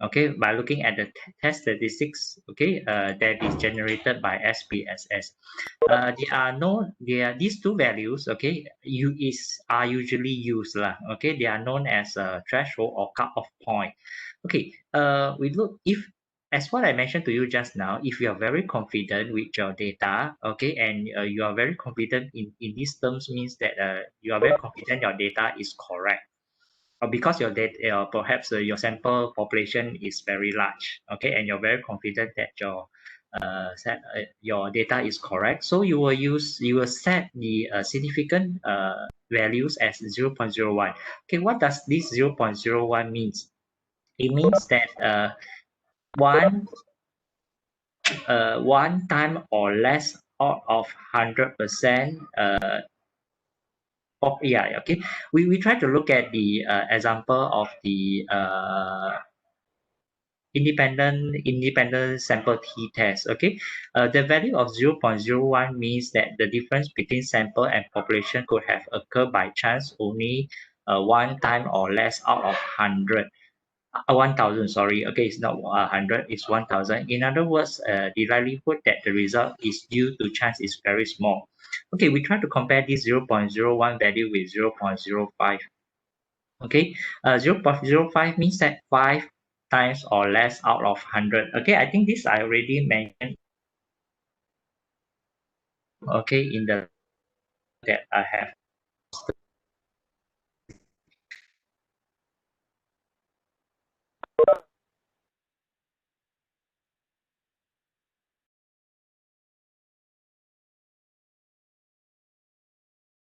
okay, by looking at the test statistics, okay, that is generated by SPSS. These two values, okay, are usually used lah. Okay, they are known as a threshold or cutoff point. Okay, we look if, as what I mentioned to you just now, if you are very confident with your data, okay, and you are very confident in these terms, means that you are very confident your data is correct, or because your data, perhaps your sample population is very large, okay, and you're very confident that your data is correct, so you will set the significant values as 0.01. Okay, what does this 0.01 means? It means that one time or less out of 100%. Okay. We try to look at the example of the independent sample t-test. Okay, the value of 0.01 means that the difference between sample and population could have occurred by chance only one time or less out of 1,000. Sorry, okay, it's not 100, it's 1,000. In other words, the likelihood that the result is due to chance is very small. Okay, we try to compare this 0.01 value with 0.05. Okay, 0.05 means that 5 times or less out of 100. Okay, I think this I already mentioned, okay, in the that I have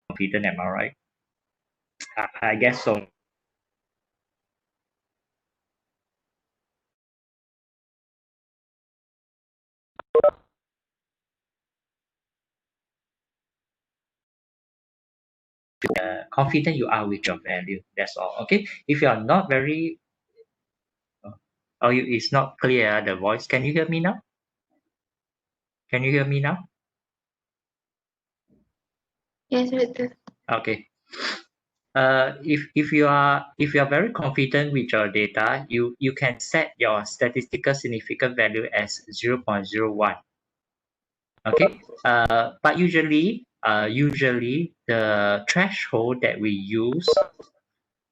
confident. Am I right? I guess so. Confident you are with your value. That's all. Okay, if you are not very it's not clear, the voice. Can you hear me now? Can you hear me now? Yes, betul. Okay. If you are very confident with your data, you can set your statistical significant value as 0.01. Okay. But usually the threshold that we use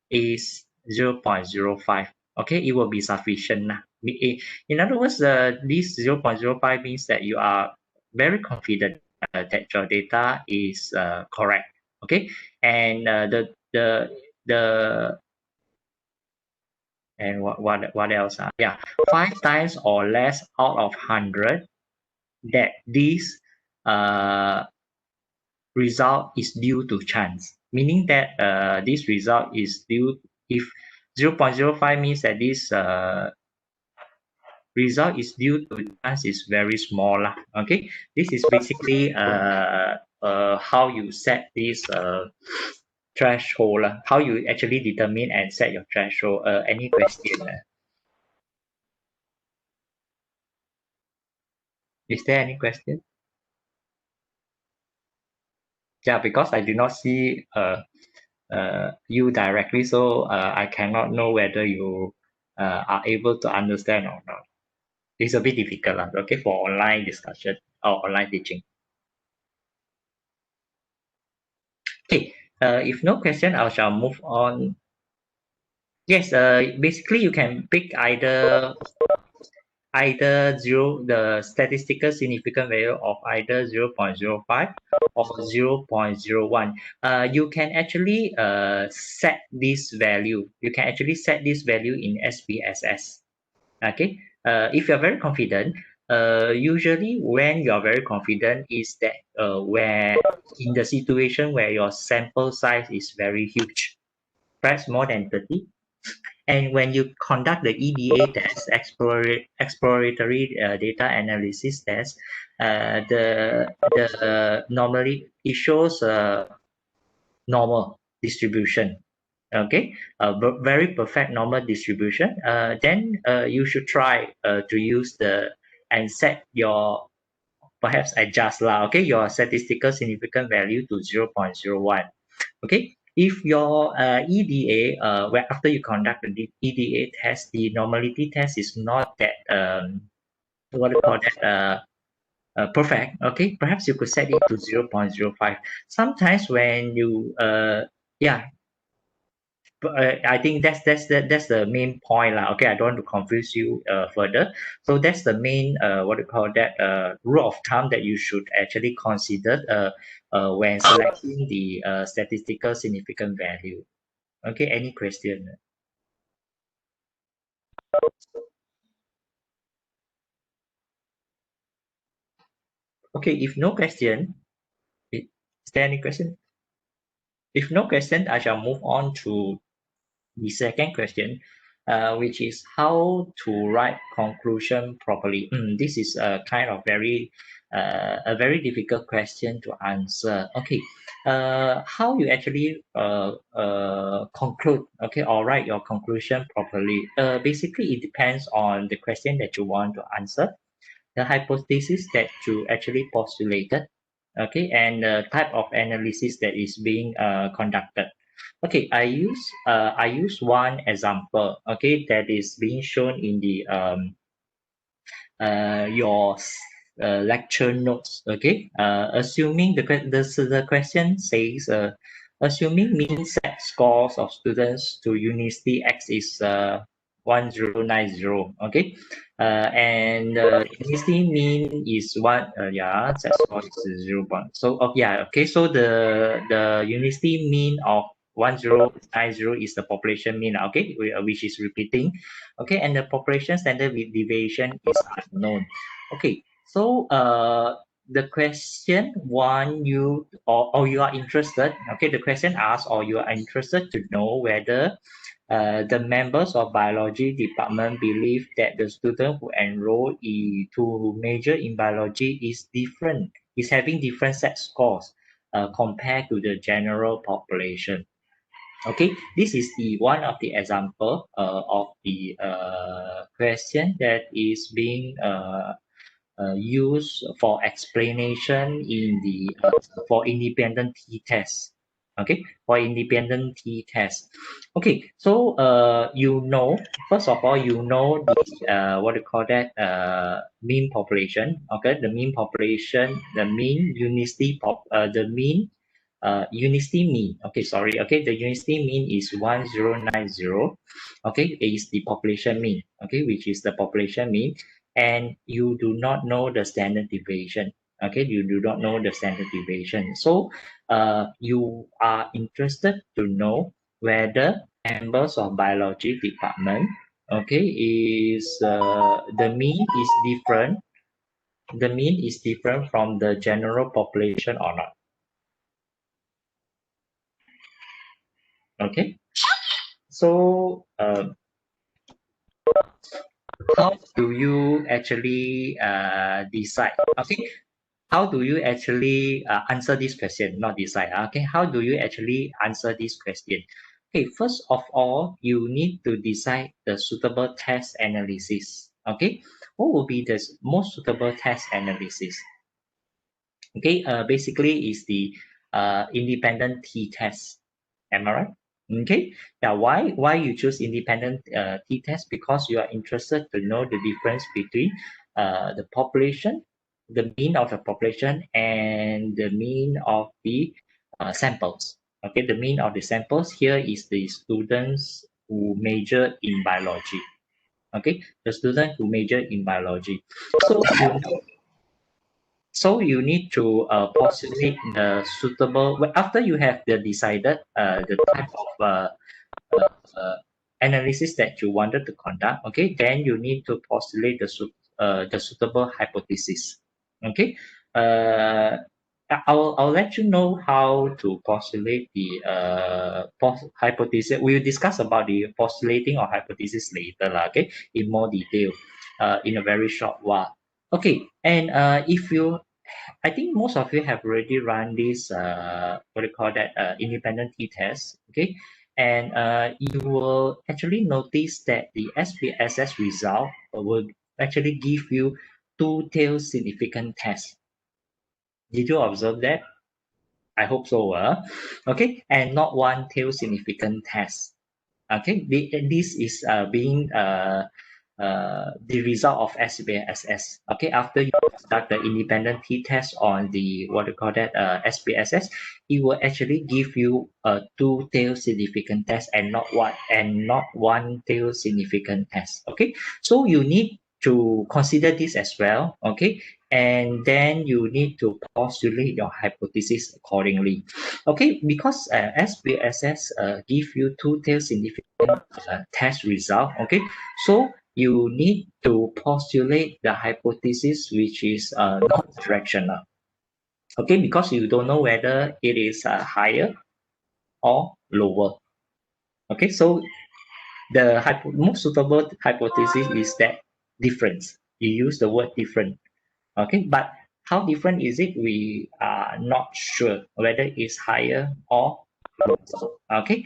is 0.05. Okay, it will be sufficient. In other words, this 0.05 means that you are very confident that your data is correct. Okay, and the and what else? Yeah, 5 times or less out of 100 that this result is due to chance, meaning that this result is due, if 0.05 means that this result is due to chance is very small lah. Okay, this is basically how you set this threshold lah, how you actually determine and set your threshold. Any question? Is there any question? Yeah, because I do not see you directly, so I cannot know whether you are able to understand or not. It's a bit difficult, okay, for online discussion or online teaching. Okay, if no question, I shall move on. Yes, basically you can pick either the statistical significant value of either 0.05 or 0.01. You can actually set this value. You can actually set this value in SPSS. Okay. If you're very confident, usually when you're very confident is that where in the situation where your sample size is very huge, perhaps more than 30. And when you conduct the EDA test, exploratory data analysis test, normally it shows a normal distribution. Okay, very perfect normal distribution. Then you should try to use and set your, perhaps adjust lah. Okay, your statistical significant value to 0.01. Okay, If your EDA, where after you conduct the EDA test, the normality test is not that what do you call that perfect, okay, perhaps you could set it to 0.05. Sometimes when you yeah, but I think that's the main point lah. Okay, I don't want to confuse you further. So that's the main what do you call that rule of thumb that you should actually consider when selecting the statistical significant value. Okay, any question? Okay, if no question, is there any question? If no question, I shall move on to the second question, which is how to write conclusion properly. This is a kind of a very difficult question to answer. Okay, how you actually conclude, okay, or write your conclusion properly. Basically, it depends on the question that you want to answer, the hypothesis that you actually postulated, okay, and the type of analysis that is being conducted. Okay, I use one example, okay, that is being shown in the your lecture notes. Okay, assuming the question says assuming mean set scores of students to University X is 1090. Okay, and University mean is one yeah, set score is 0. So yeah, okay, so the University mean of 1090 is the population mean, okay, which is repeating. Okay, and the population standard deviation is unknown. Okay, so the question want you, or you are interested, okay, the question asks, or you are interested to know whether the members of biology department believe that the student who enroll to major in biology is having different set scores compared to the general population. Okay, this is the one of the example of the question that is being used for explanation in the for independent t-test. Okay, for independent t-test. Okay, so you know, first of all, you know the what do you call that mean population. Okay, the mean population, the mean university the mean university mean. Okay, sorry. Okay, the university mean is 1090. Okay, is the population mean. Okay, which is the population mean, and you do not know the standard deviation. Okay, you do not know the standard deviation. So, you are interested to know whether members of biology department, okay, is the mean is different. The mean is different from the general population or not. Okay. So, how do you actually decide? Okay, how do you actually answer this question? Not decide. Okay, how do you actually answer this question? Okay, first of all, you need to decide the suitable test analysis. Okay, what will be the most suitable test analysis? Okay, basically is the independent t-test. Am I right? Okay. Now, why you choose independent t-test? Because you are interested to know the difference between the population, the mean of the population, and the mean of the samples. Okay, the mean of the samples here is the students who major in biology. Okay, the student who major in biology. So you need to postulate the suitable after you have decided the type of analysis that you wanted to conduct. Okay, then you need to postulate the suitable hypothesis. Okay, uh, I'll let you know how to postulate the hypothesis. We'll discuss about the postulating of hypothesis later, lah, okay, in more detail, in a very short while. Okay, and if you I think most of you have already run this what do you call that independent t-test, okay, and you will actually notice that the SPSS result will actually give you two tail significant tests. Did you observe that? I hope so. Okay, and not one tail significant test. Okay, this is being the result of SPSS. Okay, after you conduct the independent t-test on the what you call that SPSS, it will actually give you a two tail significant test and not one tail significant test. Okay, so you need to consider this as well. Okay, and then you need to postulate your hypothesis accordingly. Okay, because SPSS give you two tail significant test result. Okay, so you need to postulate the hypothesis which is non-directional. Okay, because you don't know whether it is higher or lower. Okay, so the most suitable hypothesis is that difference. You use the word different. Okay, but how different is it? We are not sure whether it's higher or lower. Okay,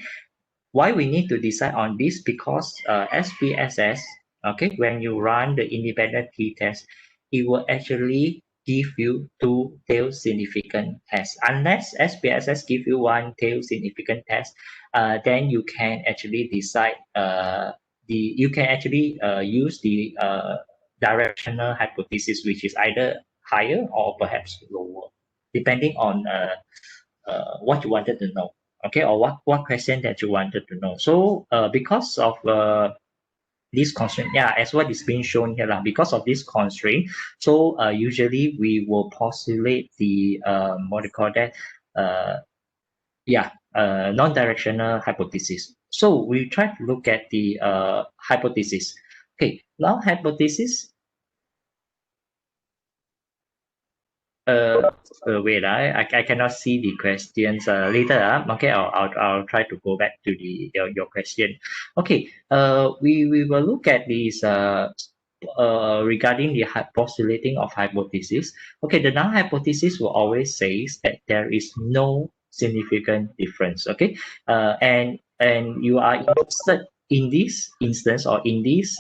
why we need to decide on this? Because SPSS, okay, when you run the independent t-test, it will actually give you two tail significant tests. Unless SPSS give you one tail significant test, then you can actually decide you can actually use the directional hypothesis, which is either higher or perhaps lower, depending on what you wanted to know. Okay, or what question that you wanted to know. So because of this constraint, yeah, as what is being shown here, because of this constraint, so usually we will postulate the what do you call that, yeah, non-directional hypothesis. So we try to look at the hypothesis. Okay, now hypothesis. Uh, wait, I cannot see the questions later. Okay, I'll try to go back to your question. Okay, we will look at these regarding the postulating of hypothesis. Okay, the null hypothesis will always says that there is no significant difference. Okay, and you are interested in this instance or in this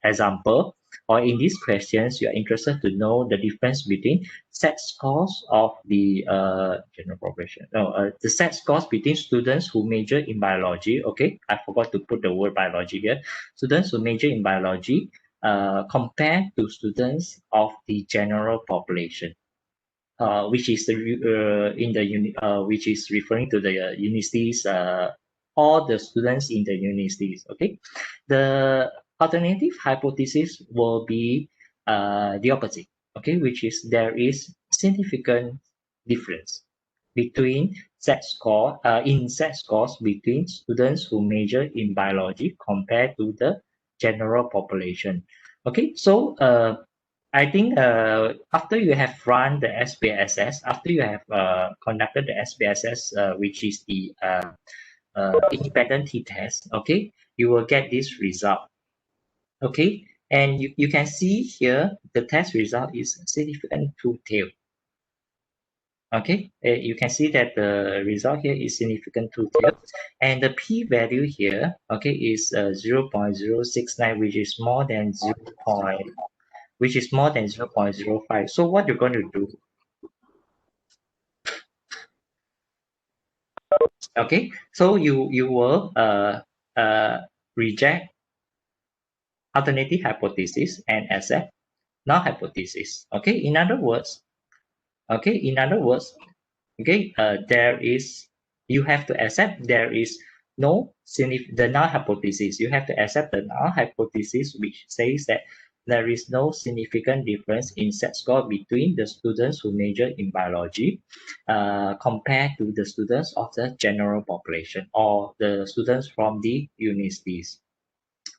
example or in these questions, you are interested to know the difference between set scores of the general population. No, the set scores between students who major in biology. Okay, I forgot to put the word biology here. Students who major in biology compared to students of the general population. Which is the which is referring to the universities, all the students in the universities. Okay, the alternative hypothesis will be the opposite. Okay, which is there is significant difference between set scores between students who major in biology compared to the general population. Okay, so I think after you have run the SPSS, after you have conducted the SPSS, which is the independent t-test, okay, you will get this result. Okay, and you can see here the test result is significant two-tailed. Okay, you can see that the result here is significant two-tailed, and the p-value here, okay, is 0.069, which is more than 0.05. So what you're going to do, okay, so you will reject alternative hypothesis and accept null hypothesis. Okay, in other words, okay, there is, you have to accept there is no the null hypothesis. You have to accept the null hypothesis, which says that there is no significant difference in set score between the students who major in biology compared to the students of the general population or the students from the universities.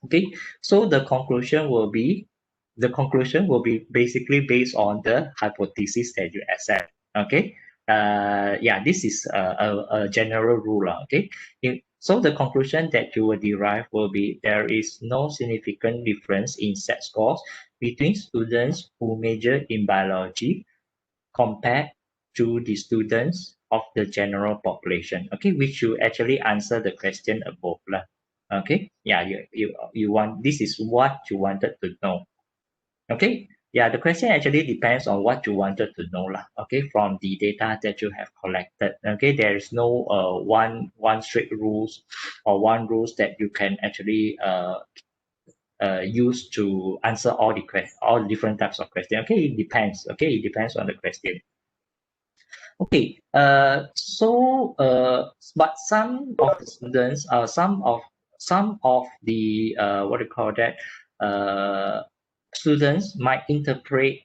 Okay, so the conclusion will be basically based on the hypothesis that you accept. Okay, yeah, this is a general rule. Okay, so the conclusion that you will derive will be there is no significant difference in set scores between students who major in biology compared to the students of the general population. Okay, which you actually answer the question above lah. Okay, yeah, you want, this is what you wanted to know. Okay, Yeah, the question actually depends on what you wanted to know lah. Okay, from the data that you have collected. Okay, there is no one strict rules or one rules that you can actually use to answer all different types of question. Okay, it depends. Okay, it depends on the question. Okay, but some of the students, some of the what do you call that? Students might interpret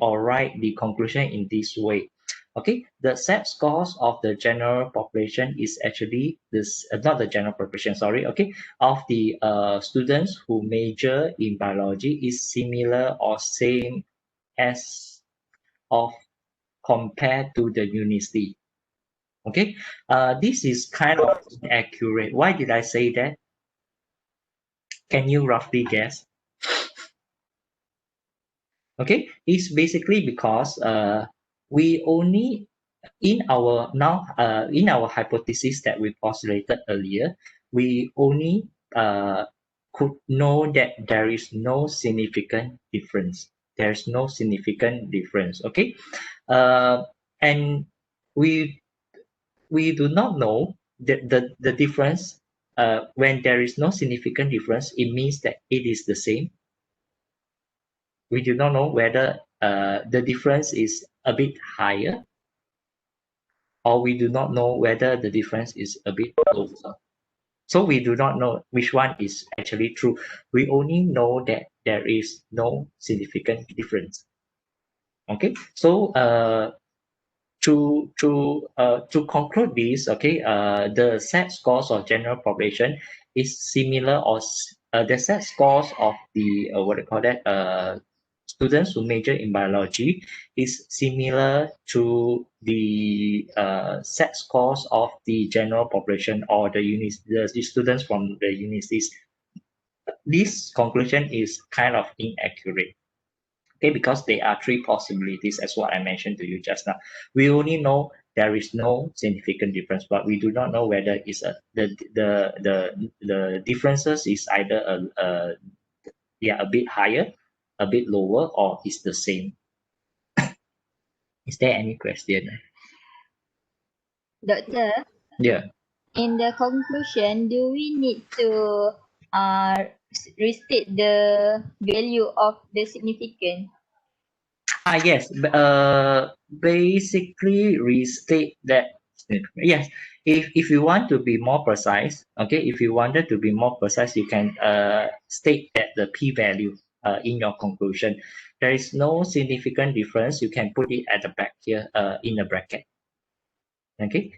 or write the conclusion in this way. Okay, the set scores of the general population is actually this not the general population, sorry. Okay, of the students who major in biology is similar or same as of compared to the university. Okay, this is kind of inaccurate. Why did I say that? Can you roughly guess? Okay, it's basically because we only in our hypothesis that we postulated earlier, we only could know that there is no significant difference. There's no significant difference. Okay, uh, and we we do not know the difference. When there is no significant difference, it means that it is the same. We do not know whether the difference is a bit higher, or we do not know whether the difference is a bit lower. So we do not know which one is actually true. We only know that there is no significant difference. Okay, so to conclude this, okay, the set scores of general population is similar, or the set scores of the what do you call that students who major in biology is similar to the set scores of the general population or the students from the universities. This conclusion is kind of inaccurate. Okay, because there are three possibilities, as what I mentioned to you just now. We only know there is no significant difference, but we do not know whether it's the differences is either a bit higher, a bit lower, or is the same. Is there any question? Doctor, Yeah. in the conclusion, do we need to restate the value of the significance? Yes. Basically restate that. Yes. If you want to be more precise, okay, if you wanted to be more precise, you can state that the p-value in your conclusion. There is no significant difference. You can put it at the back here in a bracket. Okay.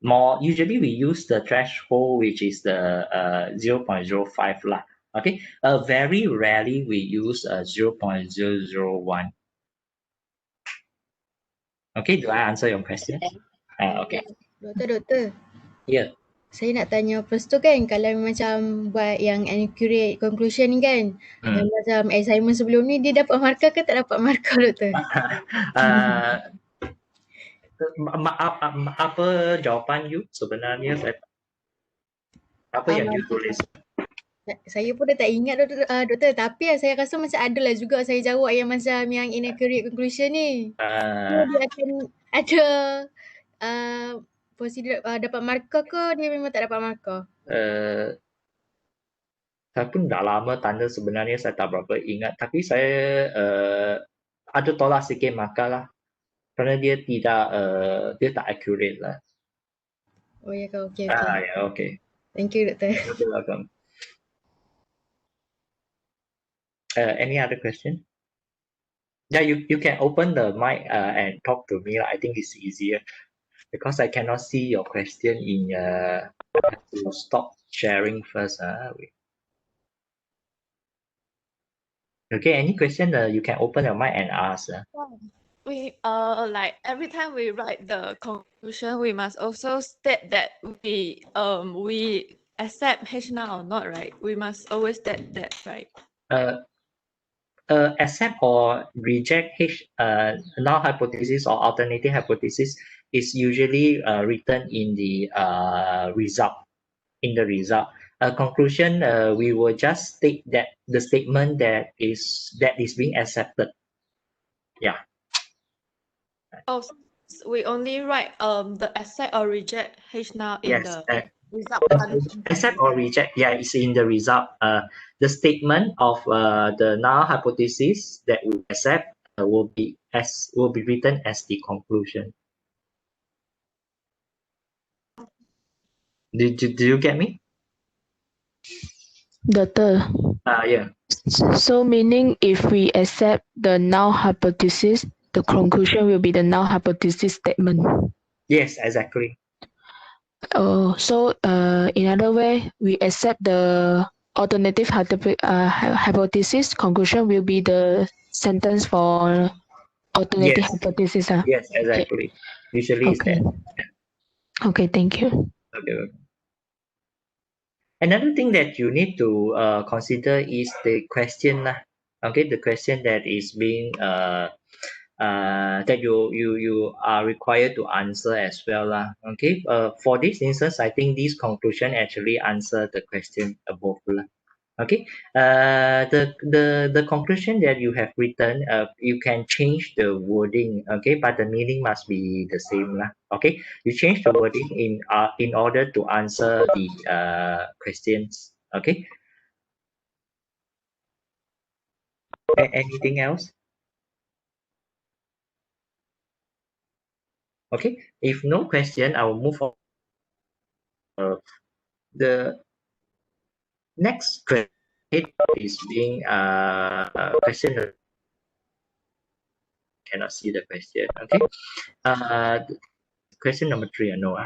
More usually we use the threshold, which is the 0.05 lah. Okay. Very rarely we use 0.001. Okay, do I answer your question? Okay. Doktor. Yeah. Saya nak tanya first tu kan, kalau macam buat yang accurate conclusion ni kan, yang macam assignment sebelum ni, dia dapat markah ke tak dapat markah, doktor? Apa jawapan you sebenarnya? Apa yang you tulis? Saya pun dah tak ingat doktor, tapi saya rasa macam adalah juga saya jawab yang macam yang inaccurate conclusion ni. Dia akan ada posisi dapat markah ke dia memang tak dapat markah? Saya pun dah lama tanda sebenarnya saya tak berapa ingat, tapi saya ada tolak sikit markah lah, kerana dia tak accurate lah. Oh ya ke, okay. Yeah, okay. Thank you, doktor. You're welcome. Any other question? Yeah, you can open the mic and talk to me. I think it's easier because I cannot see your question in. I have to stop sharing first. Okay, any question? You can open your mic and ask. We like every time we write the conclusion, we must also state that we accept H null or not, right? We must always state that, right? Accept or reject H null hypothesis or alternating hypothesis is usually written in the result. Conclusion, we will just state that the statement that is being accepted. Yeah. Oh, we only write the accept or reject H now in Yes. the result. Accept or reject. Yeah, it's in the result. The statement of the null hypothesis that we accept will be written as the conclusion. Do you get me? Doctor, Yeah. so meaning if we accept the null hypothesis, the conclusion will be the null hypothesis statement. Yes, exactly. So in other way, we accept the alternative hypothesis, conclusion will be the sentence for alternative Yes. hypothesis. Yes, exactly. Usually it's Okay. that. Okay, thank you. Okay. Another thing that you need to consider is the question lah. Okay, the question that is being that you are required to answer as well lah. Okay, for this instance, I think this conclusion actually answer the question above lah. Okay, the conclusion that you have written, you can change the wording. Okay, but the meaning must be the same lah. Okay, you change the wording in order to answer the questions. Okay. Anything else? Okay, if no question, I will move on. The next question is being question. Cannot see the question. Okay. Question number 3. No.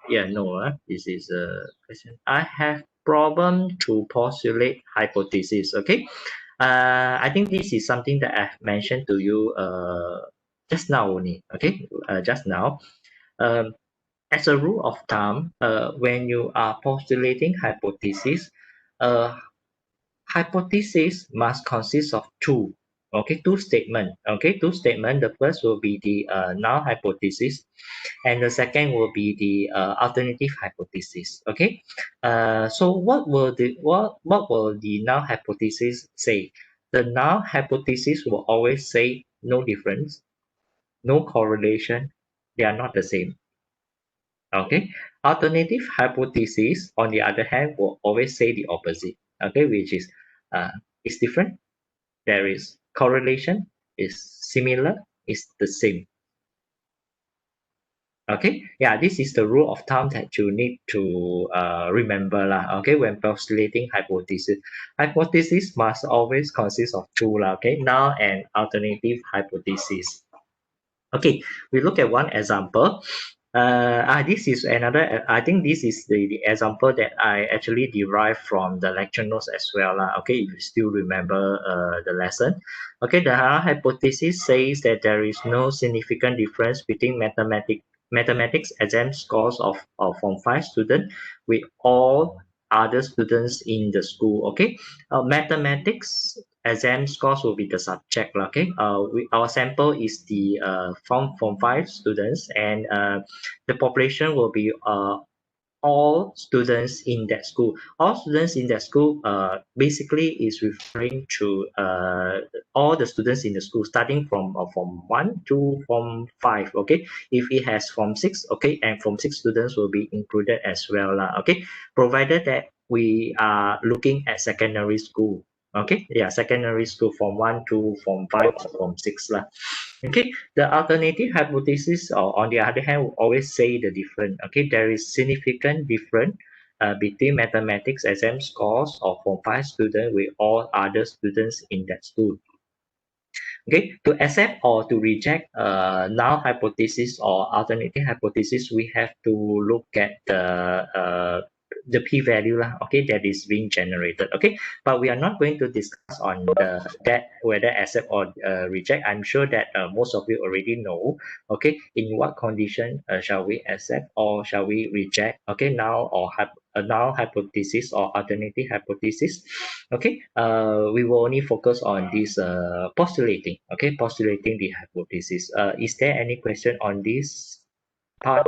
Yeah, no. This is a question. I have problem to postulate hypothesis. Okay. I think this is something that I've mentioned to you just now only. Okay. Just now. As a rule of thumb, when you are postulating hypothesis, hypothesis must consist of two. Okay, two statements. Okay, two statements. The first will be the null hypothesis, and the second will be the alternative hypothesis. Okay, so what will the null hypothesis say? The null hypothesis will always say no difference, no correlation. They are not the same. Okay, alternative hypothesis, on the other hand, will always say the opposite. Okay, which is it's different. There is correlation, is similar, is the same. Okay, yeah, this is the rule of thumb that you need to remember lah. Okay, when postulating hypothesis, hypothesis must always consist of two lah. Okay, null and alternative hypothesis. Okay, we look at one example. This is another. I think this is the example that I actually derived from the lecture notes as well. Okay, if you still remember the lesson. Okay, the hypothesis says that there is no significant difference between mathematics exam scores of Form 5 students with all other students in the school. Okay, mathematics exam scores will be the subject. Okay, our sample is the Form 5 students, and the population will be all students in that school. All students in that school basically is referring to all the students in the school starting from Form 1 to Form 5. Okay, if it has Form 6, okay, and Form 6 students will be included as well. Okay, provided that we are looking at secondary school. Okay, yeah, secondary school Form 1 to Form 5 or Form 6 lah. Okay, the alternative hypothesis, or on the other hand, will always say the different. Okay, there is significant difference between mathematics exam scores of Form 5 students with all other students in that school. Okay, to accept or to reject null hypothesis or alternative hypothesis, we have to look at the p-value lah, okay, that is being generated. Okay, but we are not going to discuss on that whether accept or reject. I'm sure that most of you already know. Okay, in what condition shall we accept or shall we reject? Okay, null or null hypothesis or alternative hypothesis. Okay, we will only focus on this postulating. Okay, postulating the hypothesis. Is there any question on this part?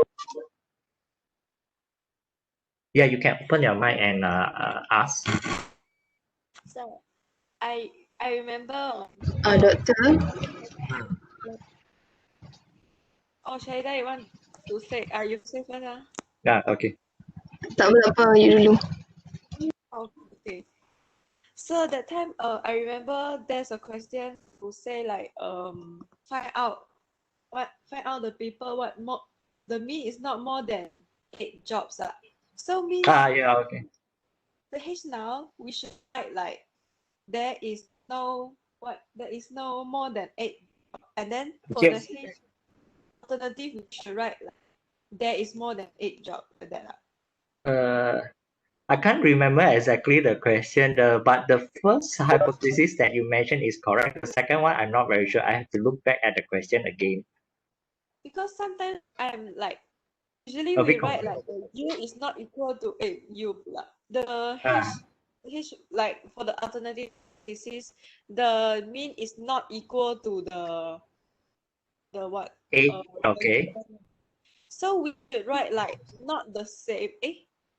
Yeah, you can open your mic and ask. So I remember. Doctor. Oh, Shaida, you want to say? Are you say first? Yeah, okay. Tak apa, you dulu. Oh, okay. So that time, I remember there's a question to say like find out the people what more the mean is not more than 8 jobs. So means Yeah, okay. the H now we should write like there is no more than 8, and then for Yes. the H alternative we should write like there is more than 8 jobs like that. I can't remember exactly the question, but the first hypothesis that you mentioned is correct. The second one, I'm not very sure. I have to look back at the question again. Because sometimes I'm like usually A we bit write confused. like the U is not equal to U lah. The Ah, H like for the alternative thesis, the mean is not equal to the what? eight. The Okay. so we should write like not the same.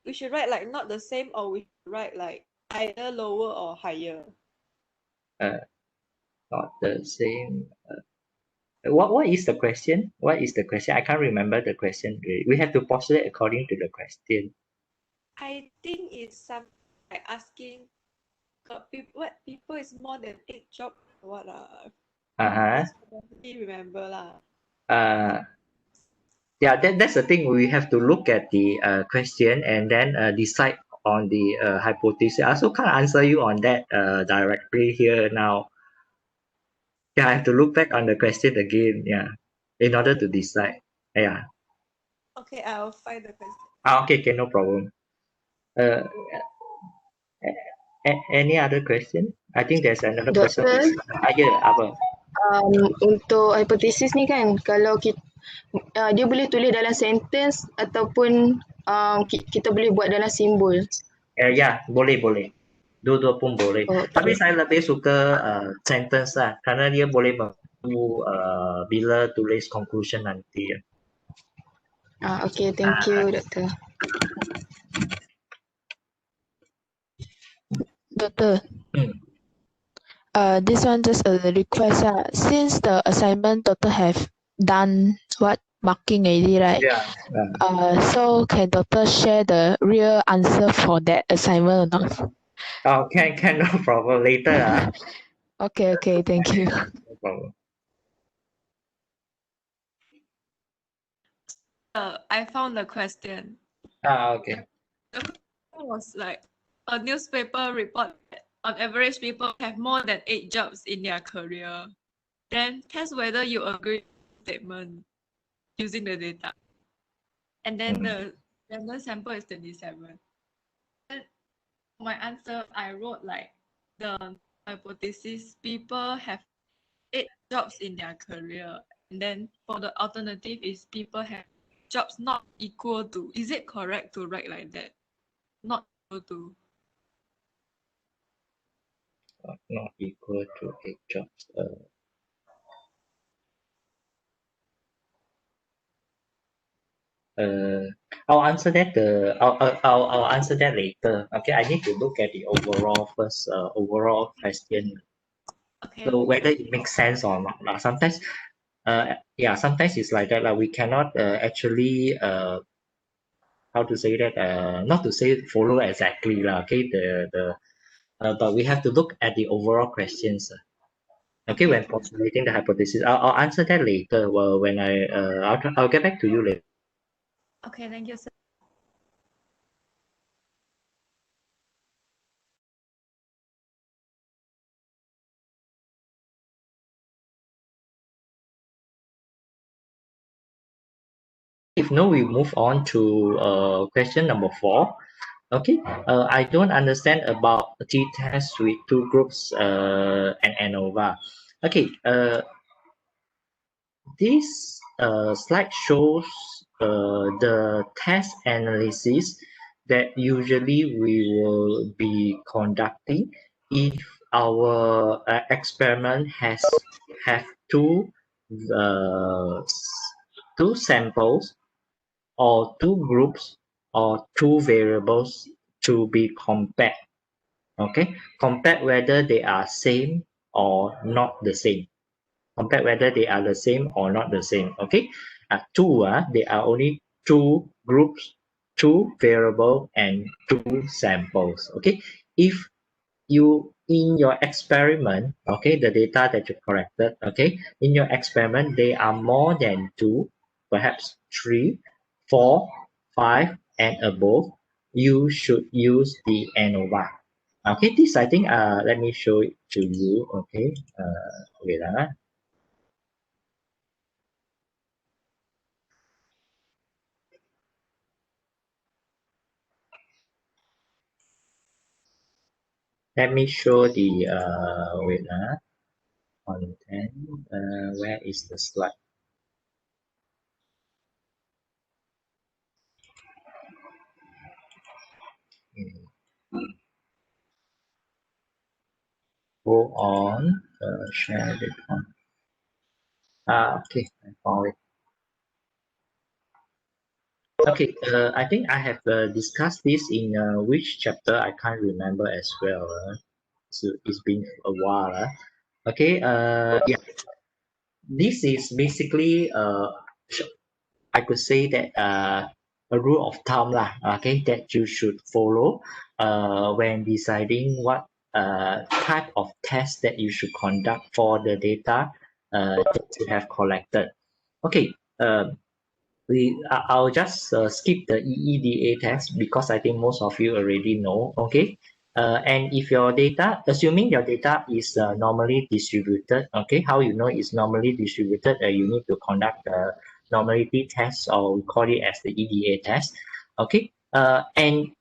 We should write like not the same, or we should write like either lower or higher. Not the same. What is the question? What is the question? I can't remember the question. We have to postulate according to the question. I think it's some like asking what people is more than 8 job or what Uh-huh. I remember lah. Yeah, that's the thing. We have to look at the question and then decide on the hypothesis. I also can't answer you on that directly here now. Yeah, I have to look back on the question again. Yeah, in order to decide. Yeah. Okay, I'll find the question. Okay, no problem. Uh, any other question? I think there's another person. Doktor, Ya, apa? untuk hipotesis ni kan, kalau kita, dia boleh tulis dalam sentence ataupun kita boleh buat dalam simbol. Ya, boleh. Dua-dua pun boleh. Oh, Tapi okay. saya lebih suka sentence lah, karena dia boleh membantu bila tulis conclusion nanti. Okay, thank you, Doktor. Doctor. This one just a request. Since the assignment doctor have done what marking already, right? Yeah. So can doctor share the real answer for that assignment or not? Oh, can, no problem. Later. Okay, thank you. No problem. I found the question. Okay. The question was like a newspaper report that on average people have more than 8 jobs in their career. Then test whether you agree with the statement using the data. And then the random sample is 27. Then my answer, I wrote like the hypothesis people have 8 jobs in their career. And then for the alternative is people have jobs not equal to. Is it correct to write like that? Not equal to. Not equal to 8 jobs. I'll answer that. I'll answer that later. Okay, I need to look at the overall first. Overall question. Okay. So whether it makes sense or not. Sometimes, sometimes it's like that. We cannot actually how to say that. Not to say follow exactly. Okay, but we have to look at the overall questions. Okay, when postulating the hypothesis, I'll answer that later. Well, when I'll get back to you later. Okay, thank you, sir. If no, we move on to question number 4. Okay, I don't understand about t-test with 2 groups and ANOVA. Okay, this slide shows the test analysis that usually we will be conducting if our experiment have uh, two samples or 2 groups or two variables to be compared. Okay, compare whether they are same or not the same. Compare whether they are the same or not the same. Okay, there are only two groups, two variable and two samples. Okay, if you in your experiment, okay, the data that you collected, okay, in your experiment they are more than two, perhaps 3, 4, 5 and above, you should use the ANOVA. Okay, this I think let me show it to you. Okay, wait. Let me show the wait. Content. Where is the slide? Go on. Share the content. Okay, I found it. Okay, I think I have discussed this in which chapter, I can't remember as well. So it's been a while. Okay, yeah. This is basically, I could say that a rule of thumb lah, okay, that you should follow when deciding what type of test that you should conduct for the data that you have collected. Okay, I'll just skip the EEDA test because I think most of you already know. Okay, and if your data, assuming your data is normally distributed, okay, how you know it's normally distributed? You need to conduct the normality test, or we call it as the EDA test. Okay, and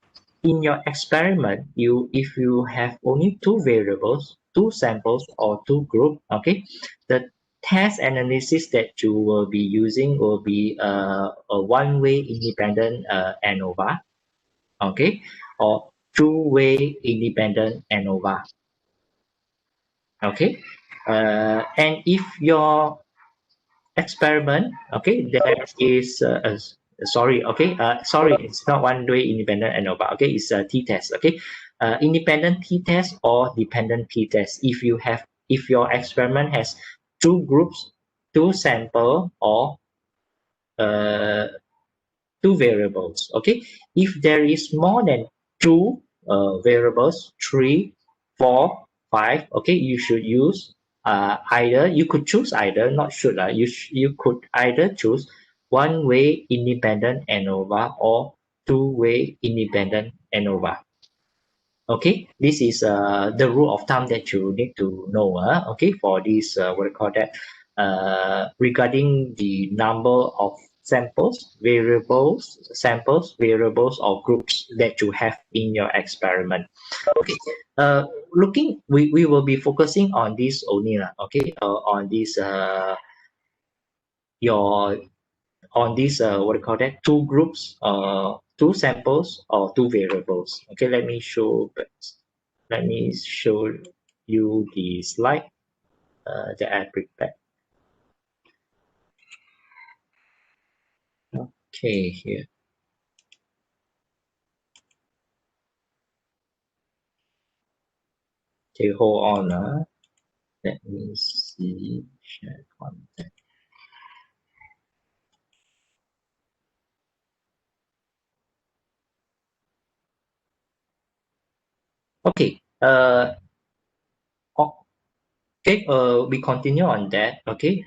in your experiment, if you have only two variables, two samples, or two group, okay, the test analysis that you will be using will be a one-way independent ANOVA, okay, or two-way independent ANOVA, okay. And if your experiment, okay, there is sorry, okay, sorry, it's not one-way independent ANOVA, okay, it's a t-test, okay, independent t-test or dependent t-test. If your experiment has two groups, two sample, or two variables, okay, if there is more than two variables, 3, 4, 5, okay, you should use either, you could choose either, not should, you could either choose one-way independent ANOVA or two-way independent ANOVA. Okay, this is the rule of thumb that you need to know, okay, for this what do you call that, regarding the number of samples, variables or groups that you have in your experiment. Okay, we will be focusing on this only, okay, on this what do you call that, two groups, two samples or two variables. Okay, let me show you the slide that I prepared. Okay, here. Okay, hold on. Let me see. Share content. Okay. Okay. We continue on that. Okay.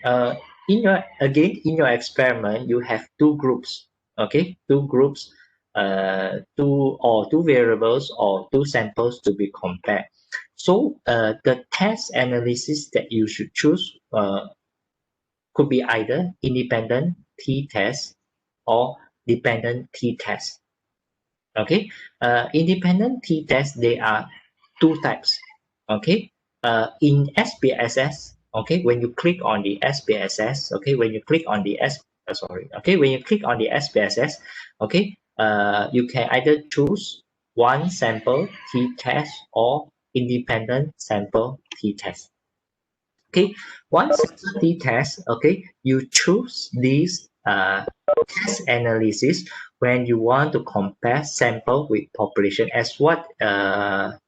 In your experiment, you have two groups. Okay, two groups, two variables or two samples to be compared. So the test analysis that you should choose could be either independent t-test or dependent t-test. Okay, independent t-test, there are two types. Okay, in SPSS, okay, when you click on the SPSS, okay, when you click on the SPSS, okay, you can either choose one sample t-test or independent sample t-test. Okay, one sample t-test, okay, you choose this test analysis when you want to compare sample with population, as what the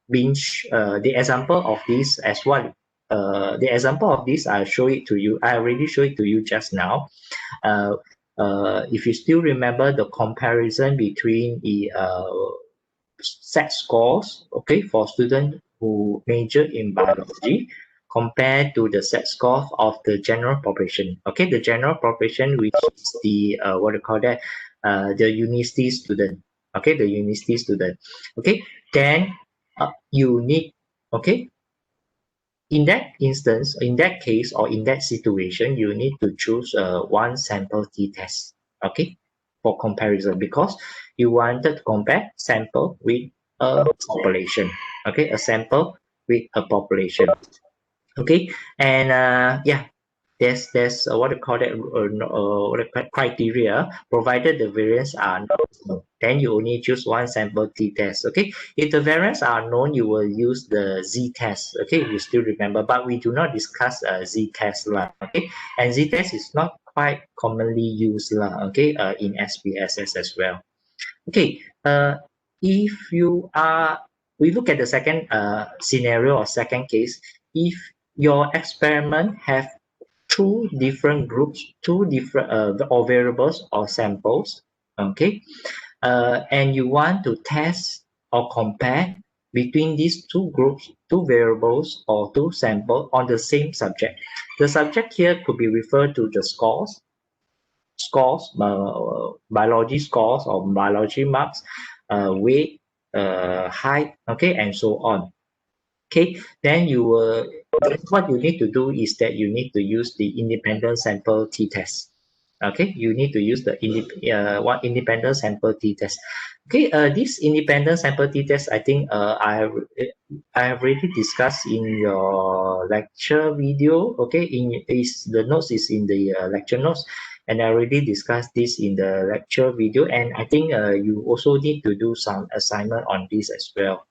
example of this as what the example of this I show it to you. I already showed it to you just now. If you still remember the comparison between the set scores, okay, for students who major in biology compared to the set scores of the general population. Okay, the general population, which is the what do you call that? The university student. Okay, the university student. Okay, then you need, okay, in that instance, in that case, or in that situation, you need to choose one sample t-test, okay, for comparison, because you wanted to compare sample with a population, okay, a sample with a population, okay, and yeah, there's what do you call that, criteria, provided the variants are known, then you only choose one sample t-test, okay. If the variants are known, you will use the z-test, okay, you still remember, but we do not discuss z-test lah, okay, and z-test is not quite commonly used lah, okay, in SPSS as well. Okay, if you are, we look at the second scenario or second case. If your experiment have two different groups, two different or variables or samples, okay, and you want to test or compare between these two groups, two variables or two samples on the same subject. The subject here could be referred to the scores, biology scores or biology marks, weight, height, okay, and so on. Okay, then you will, what you need to do is that you need to use the independent sample t-test. Okay, you need to use the independent sample t-test. Okay, this independent sample t-test, I think I have already discussed in your lecture video. Okay, the notes is in the lecture notes, and I already discussed this in the lecture video, and I think you also need to do some assignment on this as well.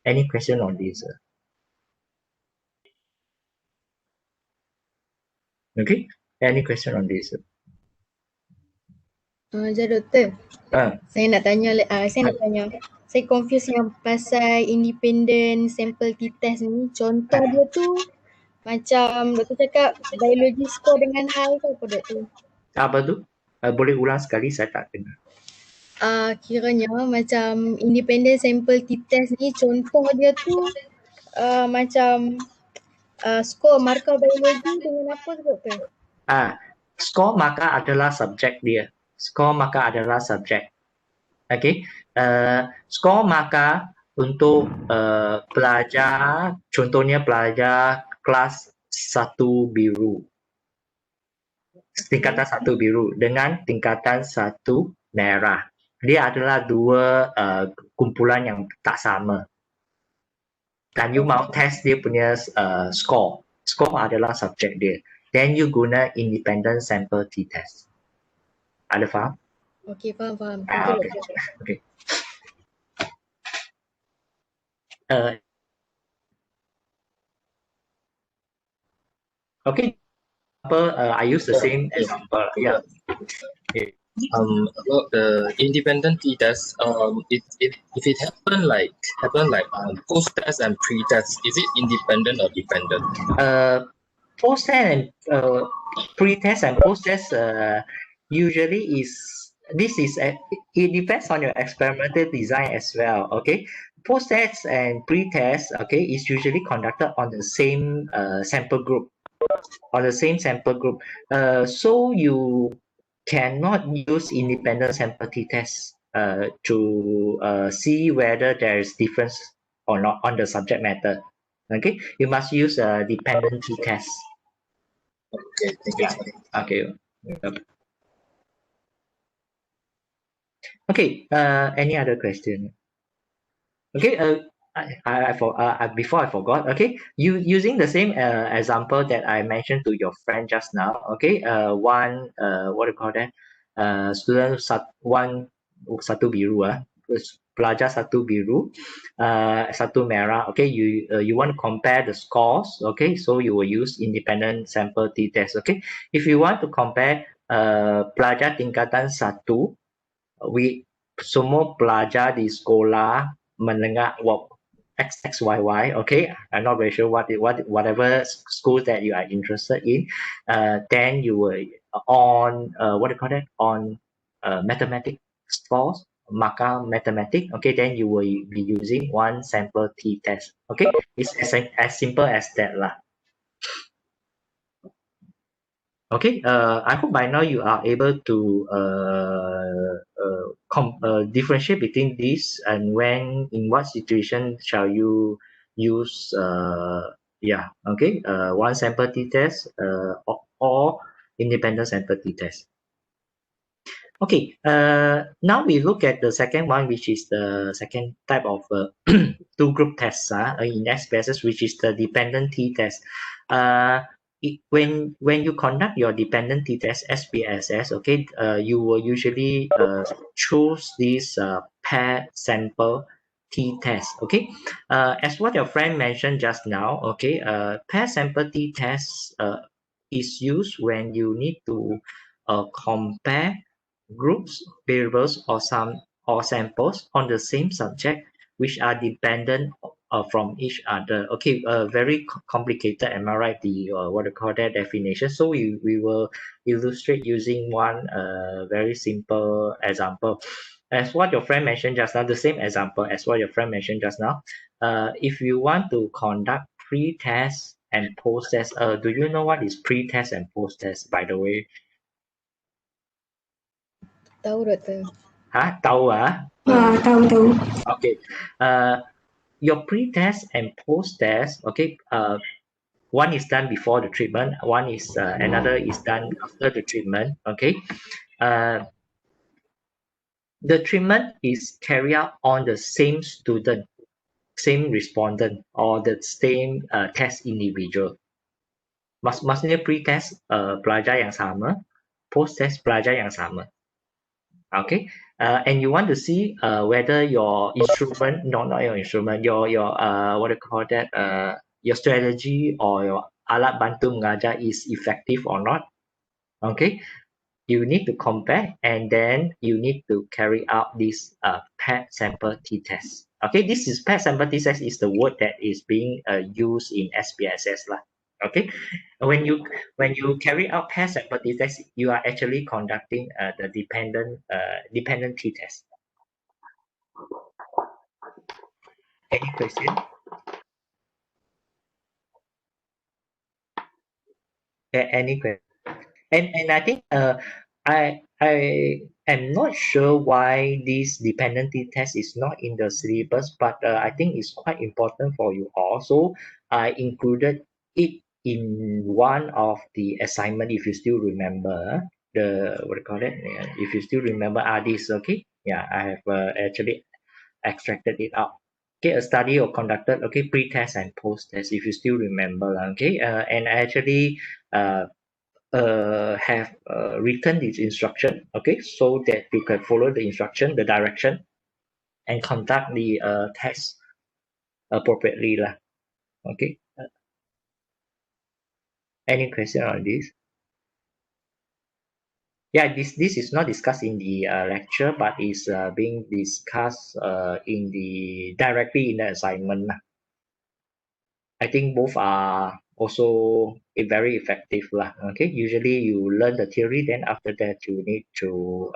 Any question on this? Okay, any question on this? Doktor. Saya nak tanya, saya confuse yang pasal independent sample t-test ni. Contoh dia tu macam doktor cakap biology score dengan high ke apa doktor? Apa tu? Boleh ulang sekali, saya tak dengar. Kiranya macam independent sample t-test ni, contoh dia tu macam skor markah biologi dengan apa tu doktor? Skor markah adalah subjek dia. Skor markah adalah subjek. Okay. Skor markah untuk pelajar, contohnya pelajar kelas 1 biru. Tingkatan 1 biru dengan tingkatan 1 merah. Dia adalah dua kumpulan yang tak sama. Dan you mau test dia punya skor. Skor adalah subjek dia. Then you guna independent sample t-test. Ada faham? Okay, faham. Okay. Okay. I use the same example. Yeah. Okay. About the independent t-test, if it happen like post-test and pre-test, is it independent or dependent? Post-test and pre-test and post-test usually it depends on your experimental design as well. Okay, post-test and pre-test, okay, is usually conducted on the same sample group. So you cannot use independent sample t-test to see whether there is difference or not on the subject matter. Okay, you must use a dependent t-test. Okay, thank you. Okay. Okay. Any other question? Okay. Before I forgot. Okay. You using the same example that I mentioned to your friend just now. Okay. One what do you call that? Student satu biru pelajar satu biru, satu merah. Okay. You want to compare the scores. Okay. So you will use independent sample t-test. Okay. If you want to compare pelajar tingkatan 1 with semua pelajar di sekolah menengah XXYY, okay, I'm not very sure whatever school that you are interested in, then you will on what do you call that, on mathematics course, maka mathematics, okay, then you will be using one sample t-test, okay. It's as simple as that lah. Okay, I hope by now you are able to differentiate between these, and when, in what situation shall you use, okay, one sample t-test or independent sample t-test. Okay, now we look at the second one, which is the second type of two group tests in SPSS, which is the dependent t-test. When you conduct your dependent t-test SPSS, okay, you will usually choose this pair sample t-test. Okay, as what your friend mentioned just now, okay, pair sample t-test is used when you need to compare groups, variables, or samples on the same subject which are dependent from each other. Okay, very complicated, am I right? The what do you call that definition? So we will illustrate using one very simple example. As what your friend mentioned just now, the same example as what your friend mentioned just now. If you want to conduct pre-test and post-test, do you know what is pre-test and post-test, by the way? Tahu doktor. Tahu Tahu. Okay. Your pre-test and post-test, okay, one is done before the treatment, one is another is done after the treatment, okay. The treatment is carried out on the same student, same respondent, or the same test individual. Maksudnya pre-test pelajar yang sama, post-test pelajar yang sama. Okay, and you want to see whether your instrument, not your instrument, your what do you call that, your strategy or your alat bantu mengajar is effective or not. Okay, you need to compare, and then you need to carry out this paired sample t-test. Okay, this is paired sample t-test is the word that is being used in SPSS lah. Okay, when you carry out paired sample t-test, you are actually conducting the dependent t-test. Any question? Any question? And I think I am not sure why this dependency test is not in the syllabus, but I think it's quite important for you all. So I included it in one of the assignment, if you still remember the what do you call it? If you still remember this, okay? Yeah, I have actually extracted it out. Okay, a study or conducted, okay, pre-test and post-test, if you still remember, okay, and I actually have written this instruction, okay, so that you can follow the instruction, the direction, and conduct the test appropriately lah. Okay. Any question on this? Yeah, this is not discussed in the lecture, but is being discussed in the directly in the assignment. I think both are also very effective lah. Okay, usually you learn the theory, then after that you need to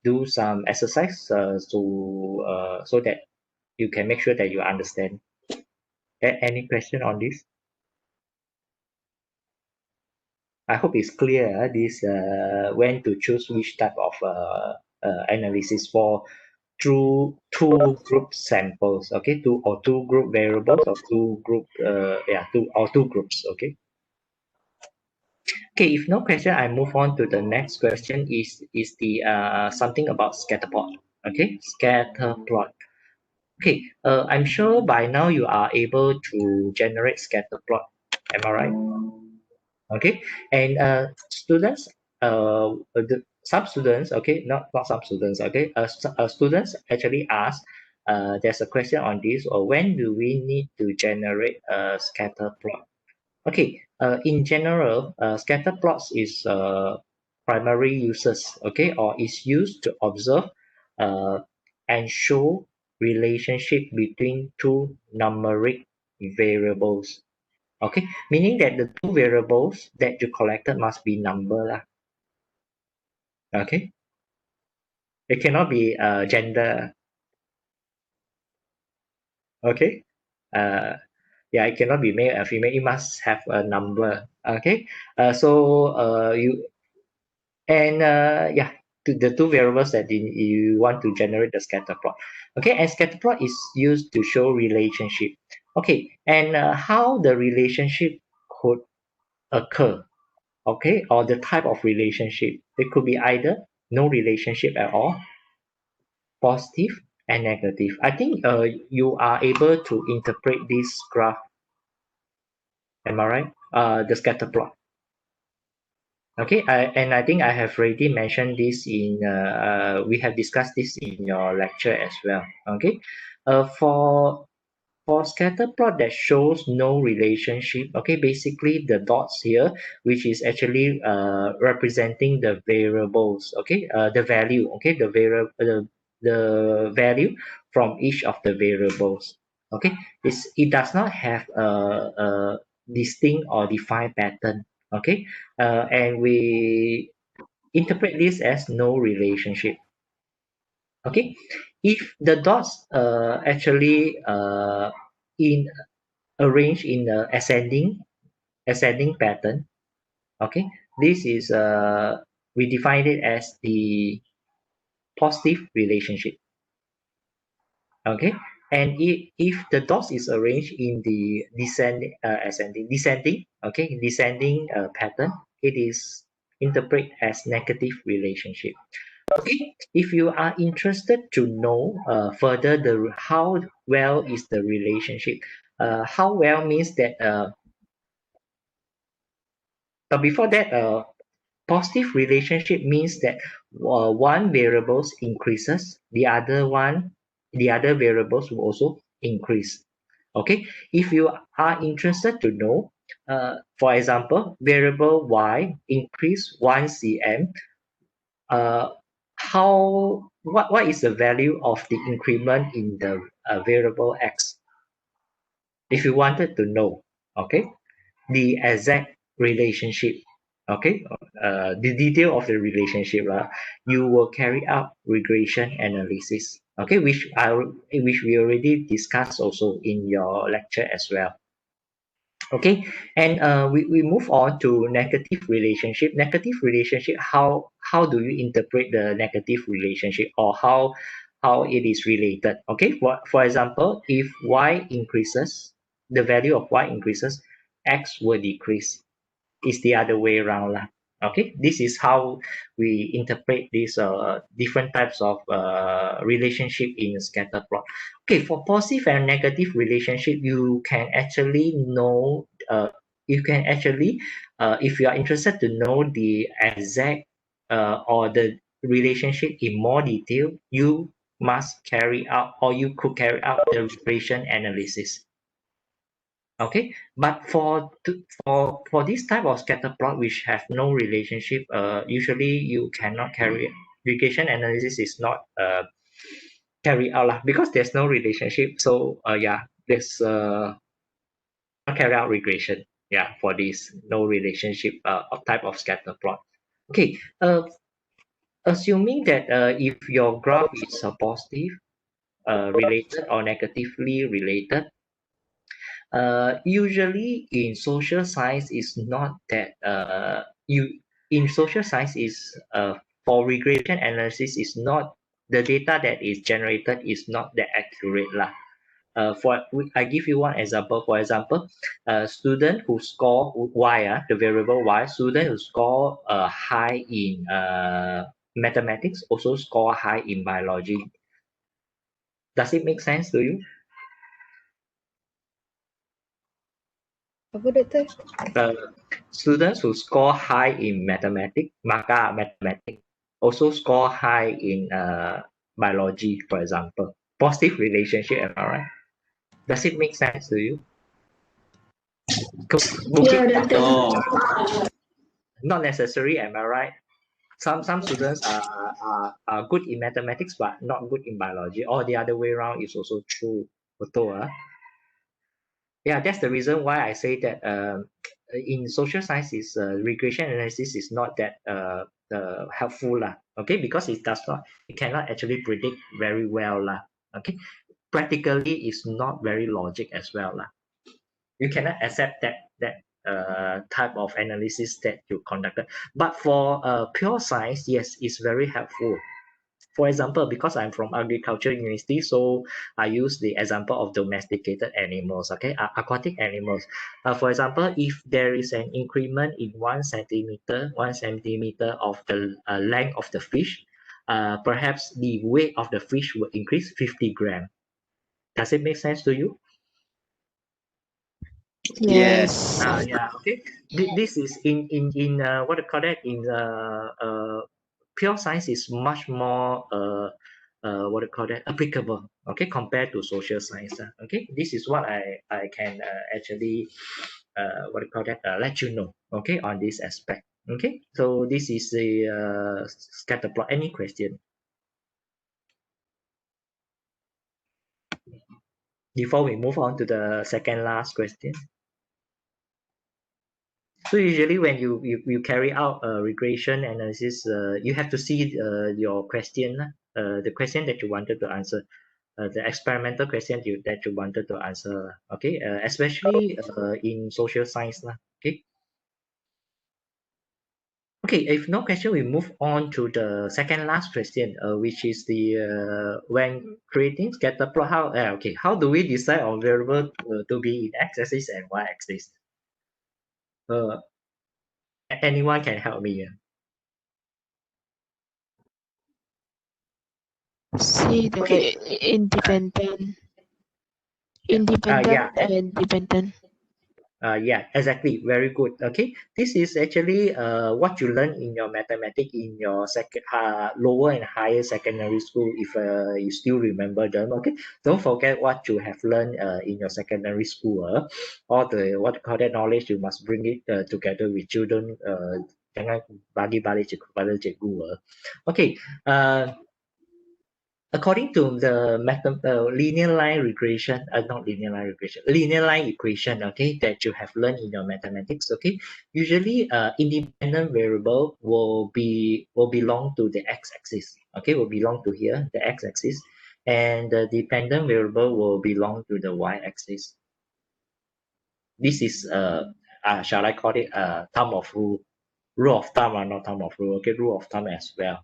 do some exercise so that you can make sure that you understand. Any question on this? I hope it's clear this when to choose which type of analysis for through two group samples, okay, two group variables or two groups, okay. Okay, if no question, I move on to the next question is the something about scatter plot. Okay, scatter plot. Okay, I'm sure by now you are able to generate scatter plot. Am I right? Okay, and students, some students, okay, not some students, okay, students actually ask, there's a question on this, or when do we need to generate a scatter plot? Okay, in general, scatter plots is primary uses, okay, or is used to observe and show relationship between two numeric variables. Okay, meaning that the two variables that you collected must be number lah. Okay, it cannot be gender. Okay, yeah, it cannot be male or female. It must have a number. Okay, you and yeah, the two variables that you want to generate the scatter plot. Okay, and scatter plot is used to show relationship. Okay, and how the relationship could occur. Okay, or the type of relationship. It could be either no relationship at all, positive and negative. I think you are able to interpret this graph. Am I right? The scatter plot. Okay, and I think I have already mentioned this in, we have discussed this in your lecture as well. Okay, for scatter plot that shows no relationship, okay, basically the dots here, which is actually representing the variables, okay, the value, okay, the value from each of the variables, okay, it does not have a distinct or defined pattern, okay, and we interpret this as no relationship. Okay, if the dots actually in arranged in the ascending pattern, okay, this is we define it as the positive relationship. Okay, and if the dots is arranged in the descending pattern, it is interpreted as negative relationship. Okay, if you are interested to know further how well is the relationship, how well means that but before that, positive relationship means that one variables increases, the other variables will also increase. Okay, if you are interested to know, for example, variable y increase 1 cm, what is the value of the increment in the variable x? If you wanted to know, okay, the exact relationship, okay, the detail of the relationship, you will carry out regression analysis, okay, which we already discussed also in your lecture as well. Okay, and we move on to negative relationship. Negative relationship, how do you interpret the negative relationship, or how it is related? Okay, for example, if y increases, the value of y increases, x will decrease. It's the other way around lah. Okay, this is how we interpret these different types of relationship in a scatter plot. Okay, for positive and negative relationship, you can actually know, if you are interested to know the exact or the relationship in more detail, you must carry out, or you could carry out, the regression analysis. Okay, but for this type of scatter plot which have no relationship, usually you cannot carry regression analysis is not carry out lah, because there's no relationship. So yeah, there's not carry out regression. Yeah, for this no relationship type of scatter plot. Okay, assuming that if your graph is positive related or negatively related, usually in social science is not that in social science is for regression analysis is not, the data that is generated is not that accurate lah. I give you one example. For example, a student who score y, the variable y, student who score high in mathematics also score high in biology. Does it make sense to you? Apa doktor? Students who score high in mathematics also score high in biology, for example. Positive relationship, am I right? Does it make sense to you? Yeah, doctor. Not necessary, am I right? some students are good in mathematics but not good in biology, or the other way around is also true. Yeah, that's the reason why I say that in social sciences, regression analysis is not that helpful lah. Okay, because it cannot actually predict very well lah. Okay, practically it's not very logic as well lah. You cannot accept that type of analysis that you conducted. But for pure science, yes, it's very helpful. For example, because I'm from agriculture university, so I use the example of domesticated animals, okay, aquatic animals. For example, if there is an increment in 1 centimeter of the length of the fish, perhaps the weight of the fish will increase 50 grams. Does it make sense to you? Yes. Yeah. Okay. This is in what do you call that? In pure science is much more what do you call that? Applicable. Okay, compared to social science. Okay, this is what I can actually what do you call that? Let you know. Okay, on this aspect. Okay, so this is the scatter plot. Any question? Before we move on to the second last question. So usually when you carry out a regression analysis, you have to see your question, the question that you wanted to answer, the experimental question that you wanted to answer. Okay, especially in social science lah. Okay. Okay, if no question, we move on to the second last question, which is the when creating scatter plot, how do we decide on variable to be in x-axis and y-axis? Anyone can help me? See the independent and dependent. Yeah, exactly. Very good. Okay, this is actually what you learn in your mathematics in your lower and higher secondary school. If you still remember them, okay, don't forget what you have learned in your secondary school. All the what you call that knowledge, you must bring it together with children. Jangan bagi balik kepada cikgu. Okay. According to the linear line regression, linear line equation, okay, that you have learned in your mathematics, okay, usually independent variable will belong to the x-axis, okay, will belong to here, the x-axis, and the dependent variable will belong to the y-axis. This is shall I call it thumb of rule of thumb, or not thumb of rule, okay, rule of thumb as well.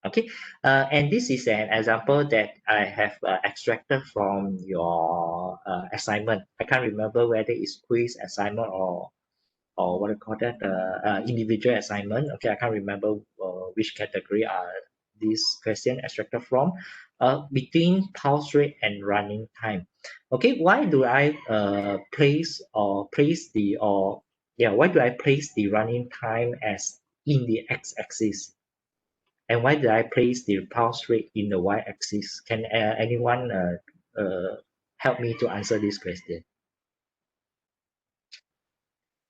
Okay, and this is an example that I have extracted from your assignment. I can't remember whether it's quiz assignment or what I call that individual assignment. Okay, I can't remember which category are this question extracted from. Between pulse rate and running time. Okay, why do I place the running time as in the x-axis? And why did I place the pulse rate in the y-axis? Can anyone help me to answer this question?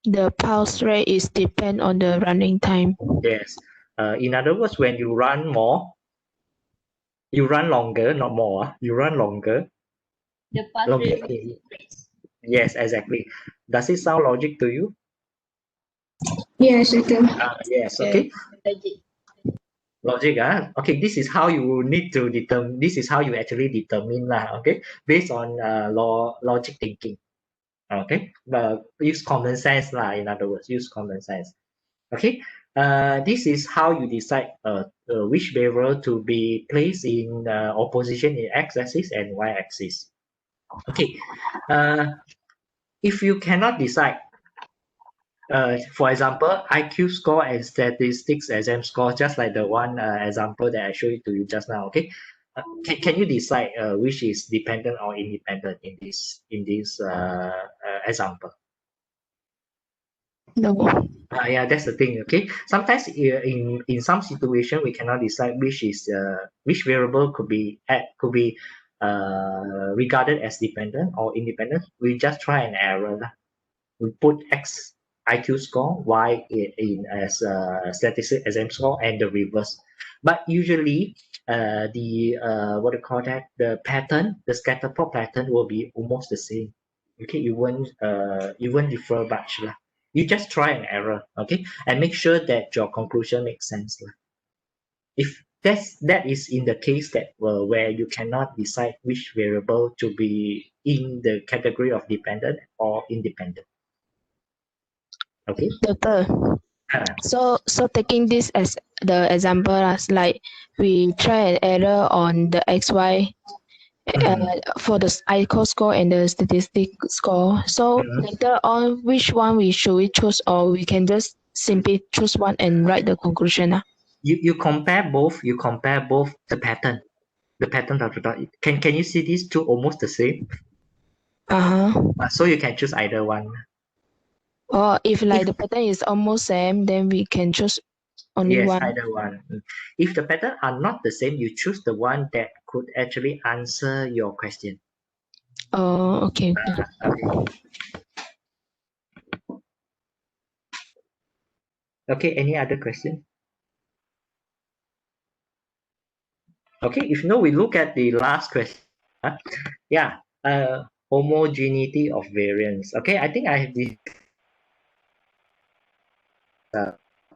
The pulse rate is depend on the running time. Yes. In other words, when you run more, you run longer, not more. You run longer. The pulse rate will increase. Yes, exactly. Does it sound logic to you? Yes, betul. Yes. Okay. Logic, okay, this is how you need to determine, this is how you actually determine lah, okay, based on logic thinking, okay, use common sense lah, in other words, use common sense, okay. This is how you decide which variable to be placed in opposition in x-axis and y-axis. Okay, if you cannot decide, for example, IQ score and statistics exam score, just like the one example that I showed it to you just now. Okay, can you decide which is dependent or independent in this example? No. Yeah, that's the thing. Okay, sometimes in some situation we cannot decide which variable could be regarded as dependent or independent. We just try and error. We put x IQ score, Y as statistic exam score, and the reverse. But usually, the what do you call that? The pattern, the scatter plot pattern will be almost the same. Okay, you won't differ much lah. You just try and error, okay, and make sure that your conclusion makes sense lah. If that is in the case that where you cannot decide which variable to be in the category of dependent or independent. Okay. Doctor, so taking this as the example as like we try and error on the XY for the IQ score and the statistic score. So later on, which one should we choose, or we can just simply choose one and write the conclusion? You compare both. You compare both the pattern. The pattern of the dot. Can you see these two almost the same? So you can choose either one. Or if like the pattern is almost same, then we can choose only one. Yes, either one. If the pattern are not the same, you choose the one that could actually answer your question. Oh, okay. Okay, any other question? Okay, if no, we look at the last question. Yeah, homogeneity of variance. Okay, I think I have this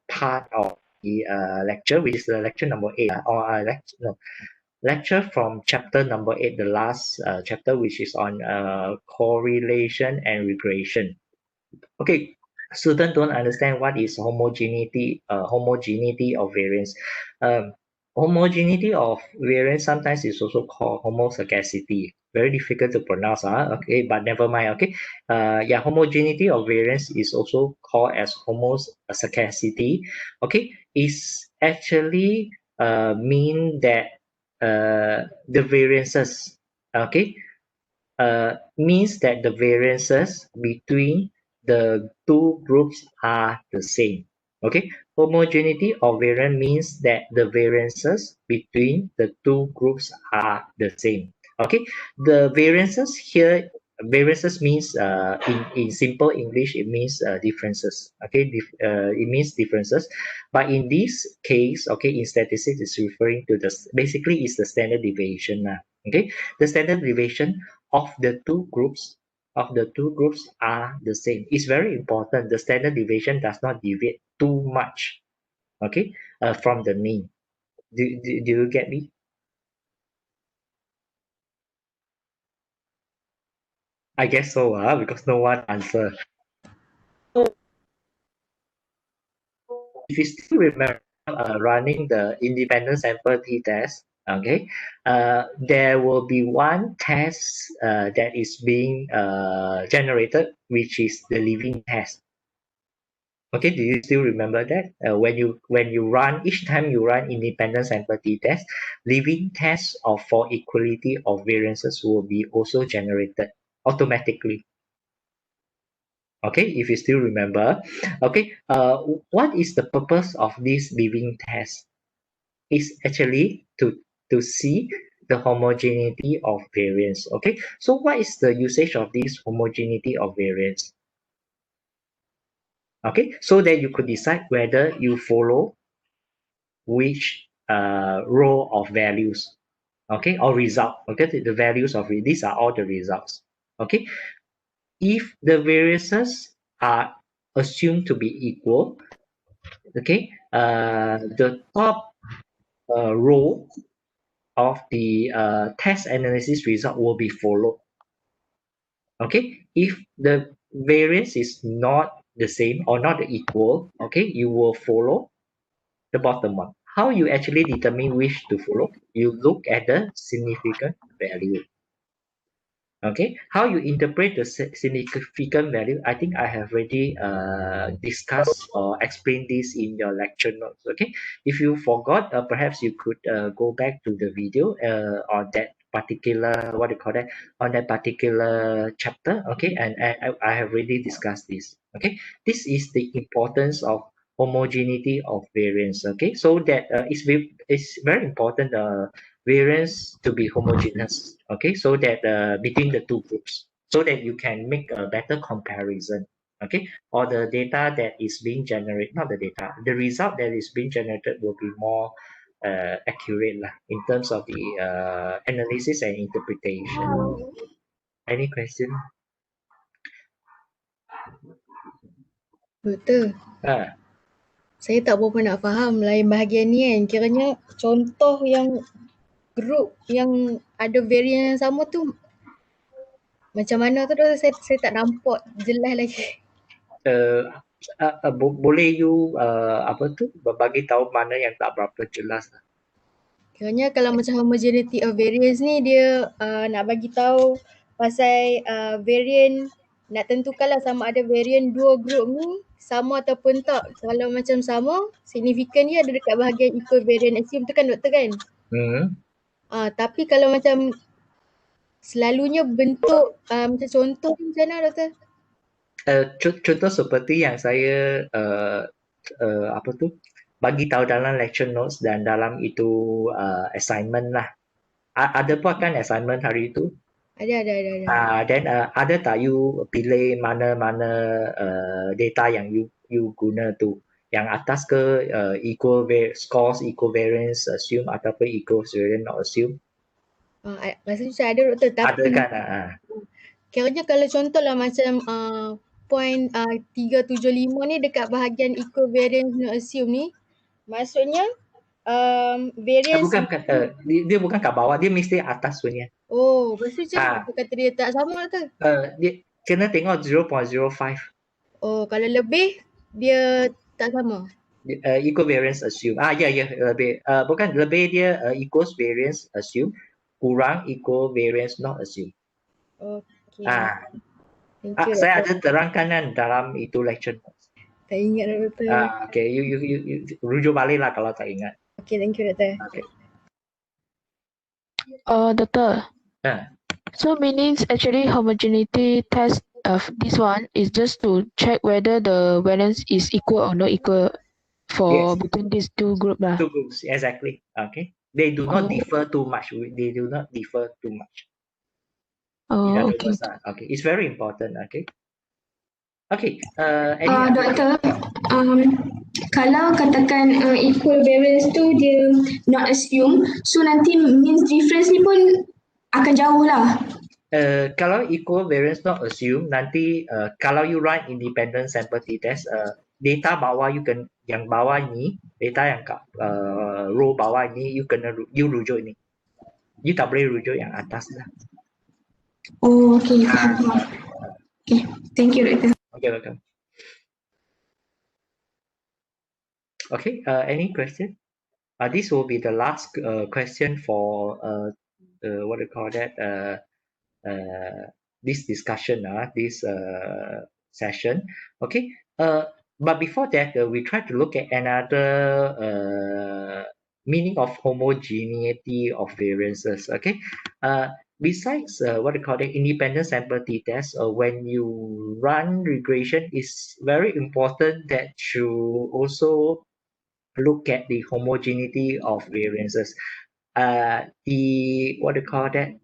part of the lecture, which is lecture number 8, or lecture from chapter number 8, the last chapter, which is on correlation and regression. Okay, students don't understand what is homogeneity of variance. Homogeneity of variance sometimes is also called homosagacity. Very difficult to pronounce, okay, but never mind, okay. Yeah, homogeneity of variance is also called as homosagacity. Okay, is actually mean that the variances, okay, means that the variances between the two groups are the same. Okay, homogeneity of variance means that the variances between the two groups are the same. Okay, the variances here, variances means in simple English it means differences. Okay, it means differences, but in this case, okay, in statistics it's referring to the basically is the standard deviation. Okay, the standard deviation of the two groups are the same. It's very important. The standard deviation does not deviate too much, okay, from the mean. Do you get me? I guess so, because no one answered. So, if you still remember running the independent sample t-test, okay, there will be one test that is being generated, which is the living test. Okay, do you still remember that? When you run, each time you run independent sample t-test, leaving tests for equality of variances will be also generated automatically. Okay, if you still remember. Okay, what is the purpose of this leaving test? Is actually to see the homogeneity of variance. Okay, so what is the usage of this homogeneity of variance? Okay, so that you could decide whether you follow which row of values, okay, or result. Okay, the values of it, these are all the results. Okay, if the variances are assumed to be equal, okay, the top row of the test analysis result will be followed. Okay, if the variance is not the same or not equal, okay, you will follow the bottom one. How you actually determine which to follow? You look at the significant value. Okay, how you interpret the significant value? I think I have already discussed or explained this in your lecture notes. Okay, if you forgot, perhaps you could go back to the video on that particular, what do you call that, on that particular chapter. Okay, and I have already discussed this. Okay, this is the importance of homogeneity of variance. Okay, so that it's very important variance to be homogeneous, okay, so that between the two groups, so that you can make a better comparison. Okay, or the data that is being generated, not the data, the result that is being generated will be more accurate lah, in terms of the analysis and interpretation. Any question? Doktor, saya tak berapa nak faham lain bahagian ni kan. Kiranya contoh yang group yang ada variant yang sama tu macam mana tu doktor, saya tak nampak jelas lagi. Boleh you apa tu bagi tahu mana yang tak berapa jelas lah. Kiranya kalau macam homogeneity of variance ni dia nak bagi tahu pasal variant, nak tentukanlah sama ada variant dua group ni sama ataupun tak. Kalau macam sama, signifikan dia ada dekat bahagian equivariant axiom tu kan doktor kan? Tapi kalau macam selalunya bentuk macam contoh ni macam mana doktor? Contoh seperti yang saya apa tu bagi tahu dalam lecture notes dan dalam itu assignment lah. Ada buat kan assignment hari itu? Ada. Then ada tak you pilih mana-mana data yang you guna tu? Yang atas ke scores equivariance assume ataupun equivariance not assume? Rasanya macam ada doktor, tapi ada kan? Kiranya kalau contoh lah macam point 375 ni dekat bahagian equivariance not assume ni, maksudnya variance bukan dia bukan kat bawah, dia mesti atas punya. Oh, maksudnya macam kata dia tak sama ke? Dia kena tengok 0.05. Oh, kalau lebih dia tak sama. Equivariance assume. Lebih. Bukan lebih dia equals variance assume, kurang equivariance not assume. Okay. Saya ada terangkan kan dalam itu lecture notes. Tak ingat doktor. Okay, you rujuk balik lah kalau tak ingat. Okay, thank you doktor. Okay. Doctor. So meanings actually homogeneity test of this one is just to check whether the variance is equal or not equal for between these two groups lah. Two groups, exactly. Okay. They do not differ too much. They do not differ too much. Okay. Okay. It's very important. Okay. Okay. Doktor, kalau katakan equal variance tu dia not assume, so nanti means difference ni pun akan jauh lah. Kalau equal variance not assume, nanti kalau you run independent sample t-test, data bawah yang bawah ni, data yang kat row bawah ni, you rujuk ni. You tak boleh rujuk yang atas lah. Oh, okay. Okay, thank you doktor. Okay, welcome. Okay, any question? This will be the last question for what do you call that? This discussion, this session. Okay. But before that, we try to look at another meaning of homogeneity of variances. Okay. Besides what we call the independent sample t-test, when you run regression, it's very important that you also look at the homogeneity of variances. The what do you call that?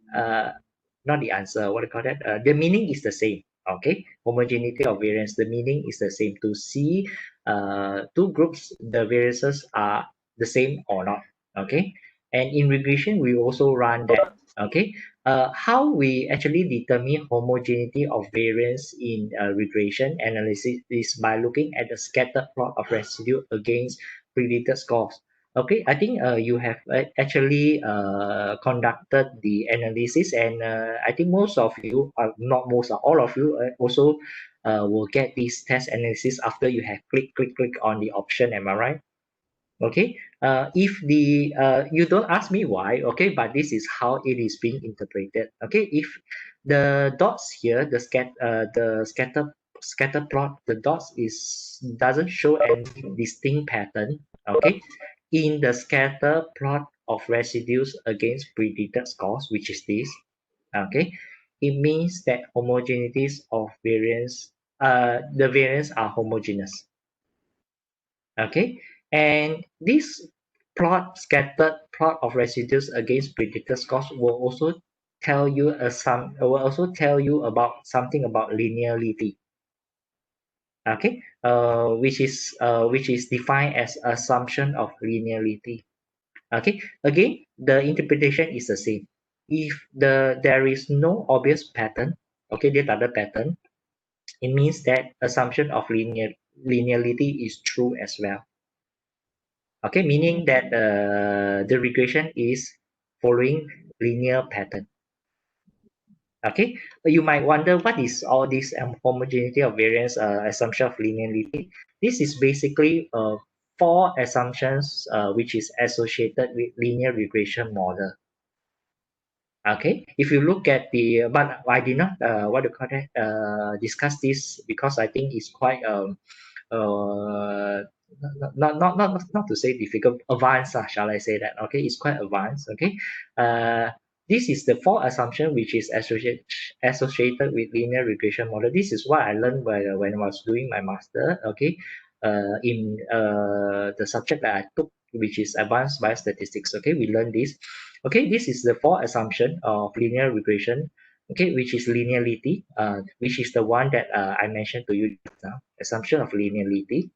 Not the answer. What do you call that? The meaning is the same. Okay, homogeneity of variance. The meaning is the same. To see two groups, the variances are the same or not. Okay, and in regression we also run that. Okay, how we actually determine homogeneity of variance in regression analysis is by looking at the scatter plot of residue against predicted scores. Okay, I think you have actually conducted the analysis, and I think most of you, not most, all of you also will get this test analysis after you have click on the option. Am I right? Okay. If the you don't ask me why, okay, but this is how it is being interpreted. Okay, if the dots here, the scatter plot, the dots doesn't show any distinct pattern. Okay, in the scatter plot of residues against predicted scores, which is this. Okay, it means that homogeneities of variance, the variance are homogeneous. Okay, and this scattered plot of residues against predicted scores will also tell you about something about linearity. Okay, which is defined as assumption of linearity. Okay, again, the interpretation is the same. If there is no obvious pattern, okay, dia tak ada pattern, it means that assumption of linearity is true as well. Okay, meaning that the regression is following linear pattern. Okay, you might wonder what is all this homogeneity of variance, assumption of linearity. This is basically four assumptions which is associated with linear regression model. Okay, if you look at the, but I did not discuss this because I think it's quite uh, not to say difficult, advanced, shall I say that? Okay, it's quite advanced. Okay, this is the four assumption which is associated with linear regression model. This is what I learned when I was doing my master. Okay, in the subject that I took, which is advanced biostatistics. Okay, we learned this. Okay, this is the four assumption of linear regression. Okay, which is linearity, which is the one that I mentioned to you just now. Assumption of linearity.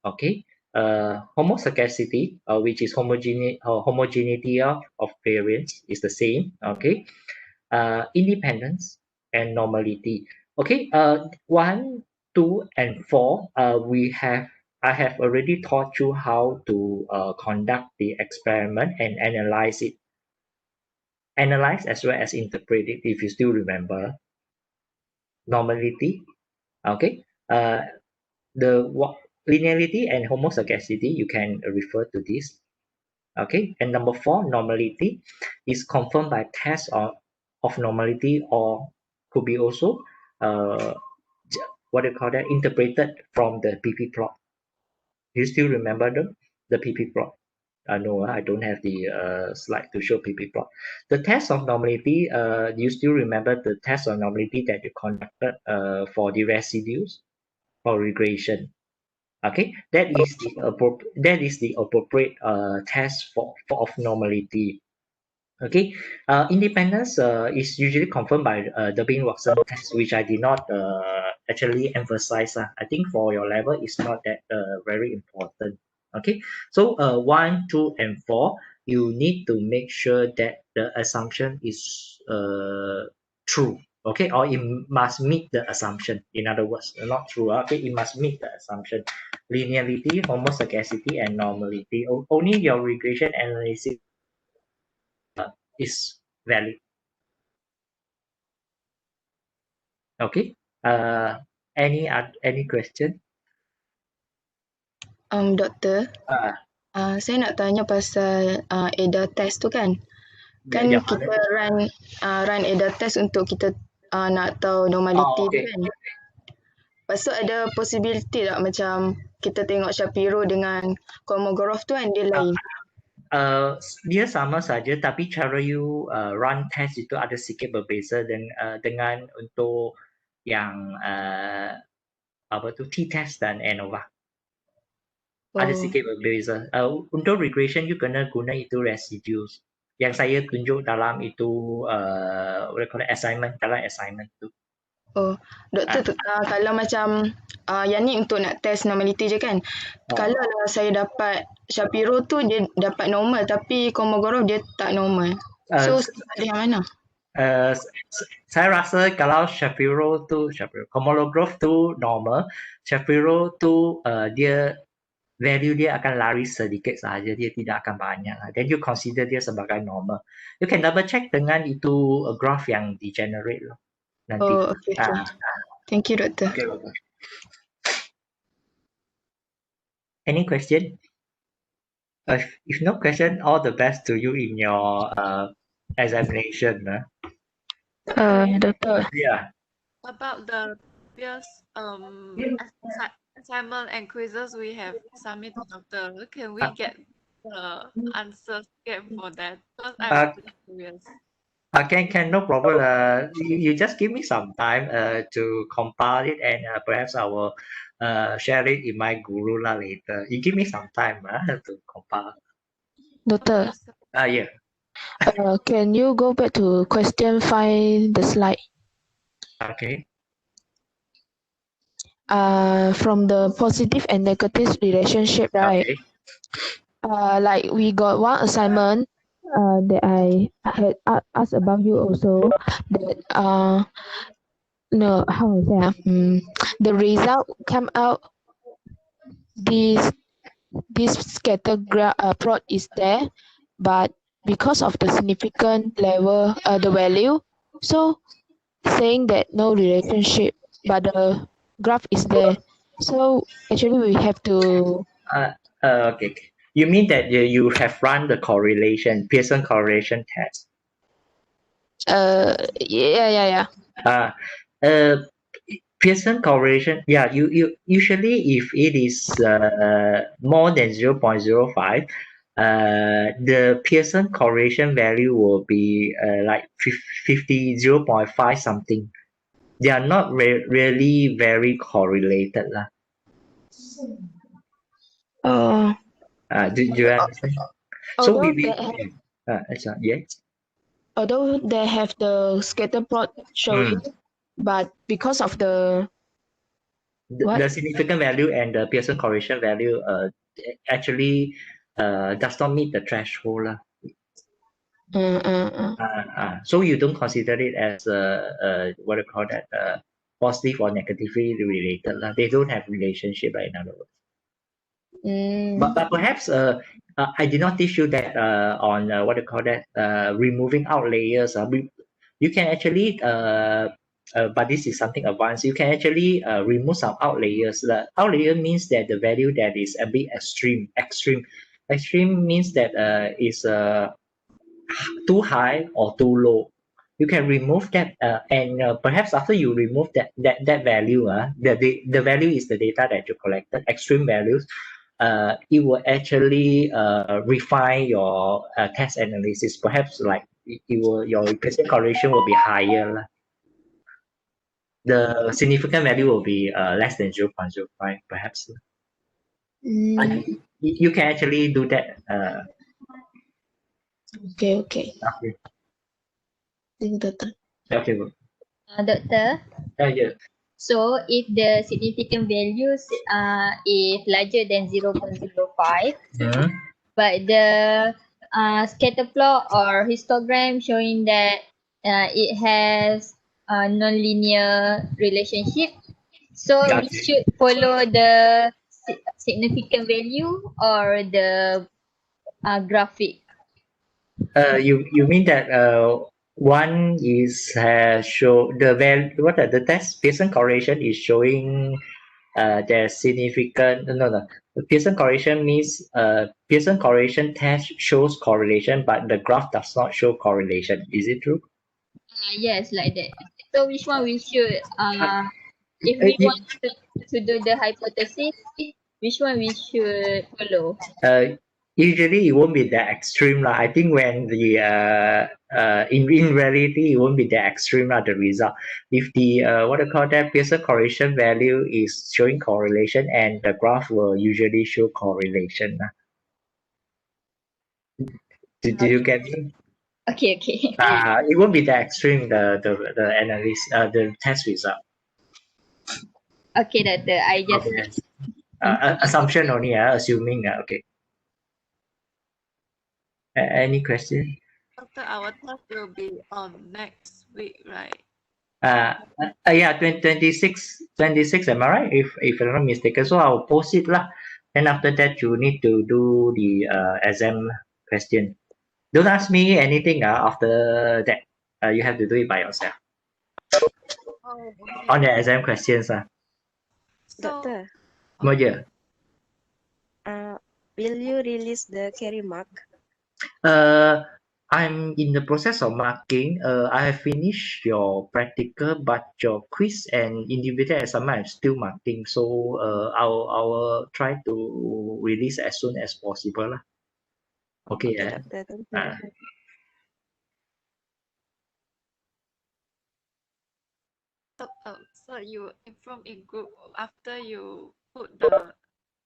Okay, homoscedasticity, which is homogeneity of variance, is the same. Okay, independence and normality. Okay, 1, 2, and 4. I have already taught you how to conduct the experiment and analyze it. Analyze as well as interpret it, if you still remember. Normality. Okay. The linearity and homoscedasticity, you can refer to this. Okay, and number 4, normality is confirmed by test of normality, or could be also what do you call that, interpreted from the PP plot. Do you still remember the PP plot? No, I don't have the slide to show PP plot. The test of normality, do you still remember the test of normality that you conducted for the residues for regression? Okay, that is the appropriate test for of normality. Okay, independence is usually confirmed by the Watson test, which I did not actually emphasize. I think for your level, it's not that very important. Okay, so 1, 2, and 4, you need to make sure that the assumption is true. Okay, or it must meet the assumption. In other words, not true. Okay, it must meet the assumption. Linearity, homoscedasticity, and normality. Only your regression analysis is valid. Okay. Any question? Doktor, saya nak tanya pasal ADA test tu kan. Kan Yang kita mana? run ADA test untuk kita nak tahu normality tu Okay. kan. Lepas tu ada possibility tak macam kita tengok Shapiro dengan Kolmogorov tu kan dia lain. Dia sama saja, tapi cara you run test itu ada sedikit berbeza dengan untuk yang apa tu t-test dan ANOVA. Ada sedikit berbeza. Untuk regression you kena guna itu residues. Yang saya tunjuk dalam itu assignment, dalam assignment tu. Doktor, kalau macam yang ni untuk nak test normality je kan. Kalau saya dapat Shapiro tu dia dapat normal tapi Kolmogorov dia tak normal. So pilih yang mana? Saya rasa kalau Shapiro, Kolmogorov tu normal, Shapiro tu dia value dia akan lari sedikit sahaja, dia tidak akan banyak. Then you consider dia sebagai normal. You can double check dengan itu graph yang di-generate loh nanti. Okay. Thank you, Doktor. Okay. Any question? If no question, all the best to you in your examination. Doktor. Yeah. About the previous assignment and quizzes we have submitted, Doctor, can we get the answers again for that? Because I'm curious. Can, no problem. You just give me some time to compile it, and perhaps I will share it in my guru later. You give me some time to compile. Doktor. Yeah. Can you go back to question 5, the slide? Okay. from the positive and negative relationship, right? Okay. Like we got one assignment that I had asked about you also, that no, how to say the result come out, this scatter plot is there, but because of the significant level, the value, so saying that no relationship, but the graph is there. So actually we have to Okay. You mean that you have run the Pearson correlation test? yeah. Uh, uh, Pearson correlation, yeah, you usually if it is more than 0.05, the Pearson correlation value will be like 0.5 something. They are not really very correlated lah. Do you understand? So although yes. although they have the scatter plot showing, but because of the The significant value and the Pearson correlation value actually does not meet the threshold lah. So you don't consider it as what do you call that, positive or negatively related lah. They don't have relationship, right? In other words. But perhaps I did not teach you that on what do you call that, removing out layers. You can actually but this is something advanced. You can actually remove some out layers. The out layer means that the value that is a bit extreme. Extreme means that is too high or too low. You can remove that, and perhaps after you remove that value, the value is the data that you collected, extreme values. It will actually refine your test analysis. Perhaps like your Pearson correlation will be higher lah. The significant value will be less than 0.05, perhaps. You can actually do that. Okay. Okay. Doctor, Yeah. so if the significant values is larger than 0.05, but the scatter plot or histogram showing that it has a non-linear relationship, so we should follow the significant value or the graphic. You mean that one is show the value, what are the test Pearson correlation is showing their significant no the Pearson correlation means Pearson correlation test shows correlation, but the graph does not show correlation. Is it true? Yes, like that. So which one we should if we want to do the hypothesis, which one we should follow? Usually it won't be that extreme lah. I think when the in reality it won't be that extreme lah, the result. If the what do you call that, Pearson correlation value is showing correlation, and the graph will usually show correlation lah. Did you get me? Okay. It won't be that extreme, the analysis, the test result. Okay, doctor. I just assumption only, assuming. Okay. Any question? Doctor, our test will be on next week, right? Yeah, 26, am I right? If I'm not mistaken. So I'll post it lah. Then after that, you need to do the exam question. Don't ask me anything after that. You have to do it by yourself. Oh, okay. On the exam questions. Doctor, Moja. will you release the carry mark? I'm in the process of marking. I have finished your practical, but your quiz and individual assignment I'm still marking. So I will try to release as soon as possible lah. Okay. Doctor, thank you. So you inform in group after you put the.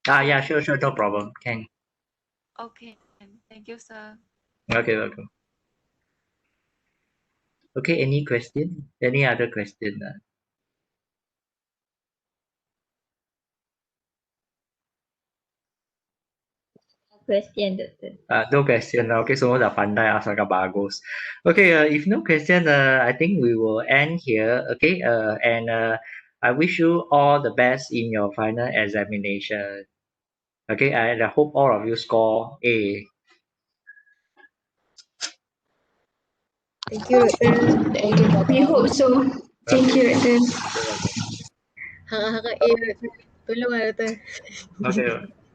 Yeah, sure, no problem. Can. Okay, thank you, sir. Okay, welcome. Okay, any question? Any other question? question, Doktor. No question. Okay, semua dah pandai asalkan bagus. Okay, if no question, I think we will end here. Okay, and I wish you all the best in your final examination. Okay, and I hope all of you score A. Thank you, Doktor. Thank you, We hope so. Thank you, Doktor. Harap-harap Doktor. Tolonglah Doktor. Okay,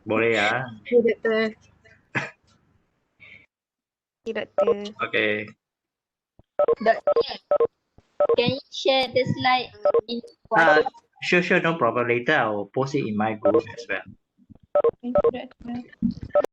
boleh ya. Okay, Doktor. Doktor. Okay. Doktor, can you share the slide in WhatsApp? Sure, no problem. Later I will post it in my group as well. Thank you, Doctor.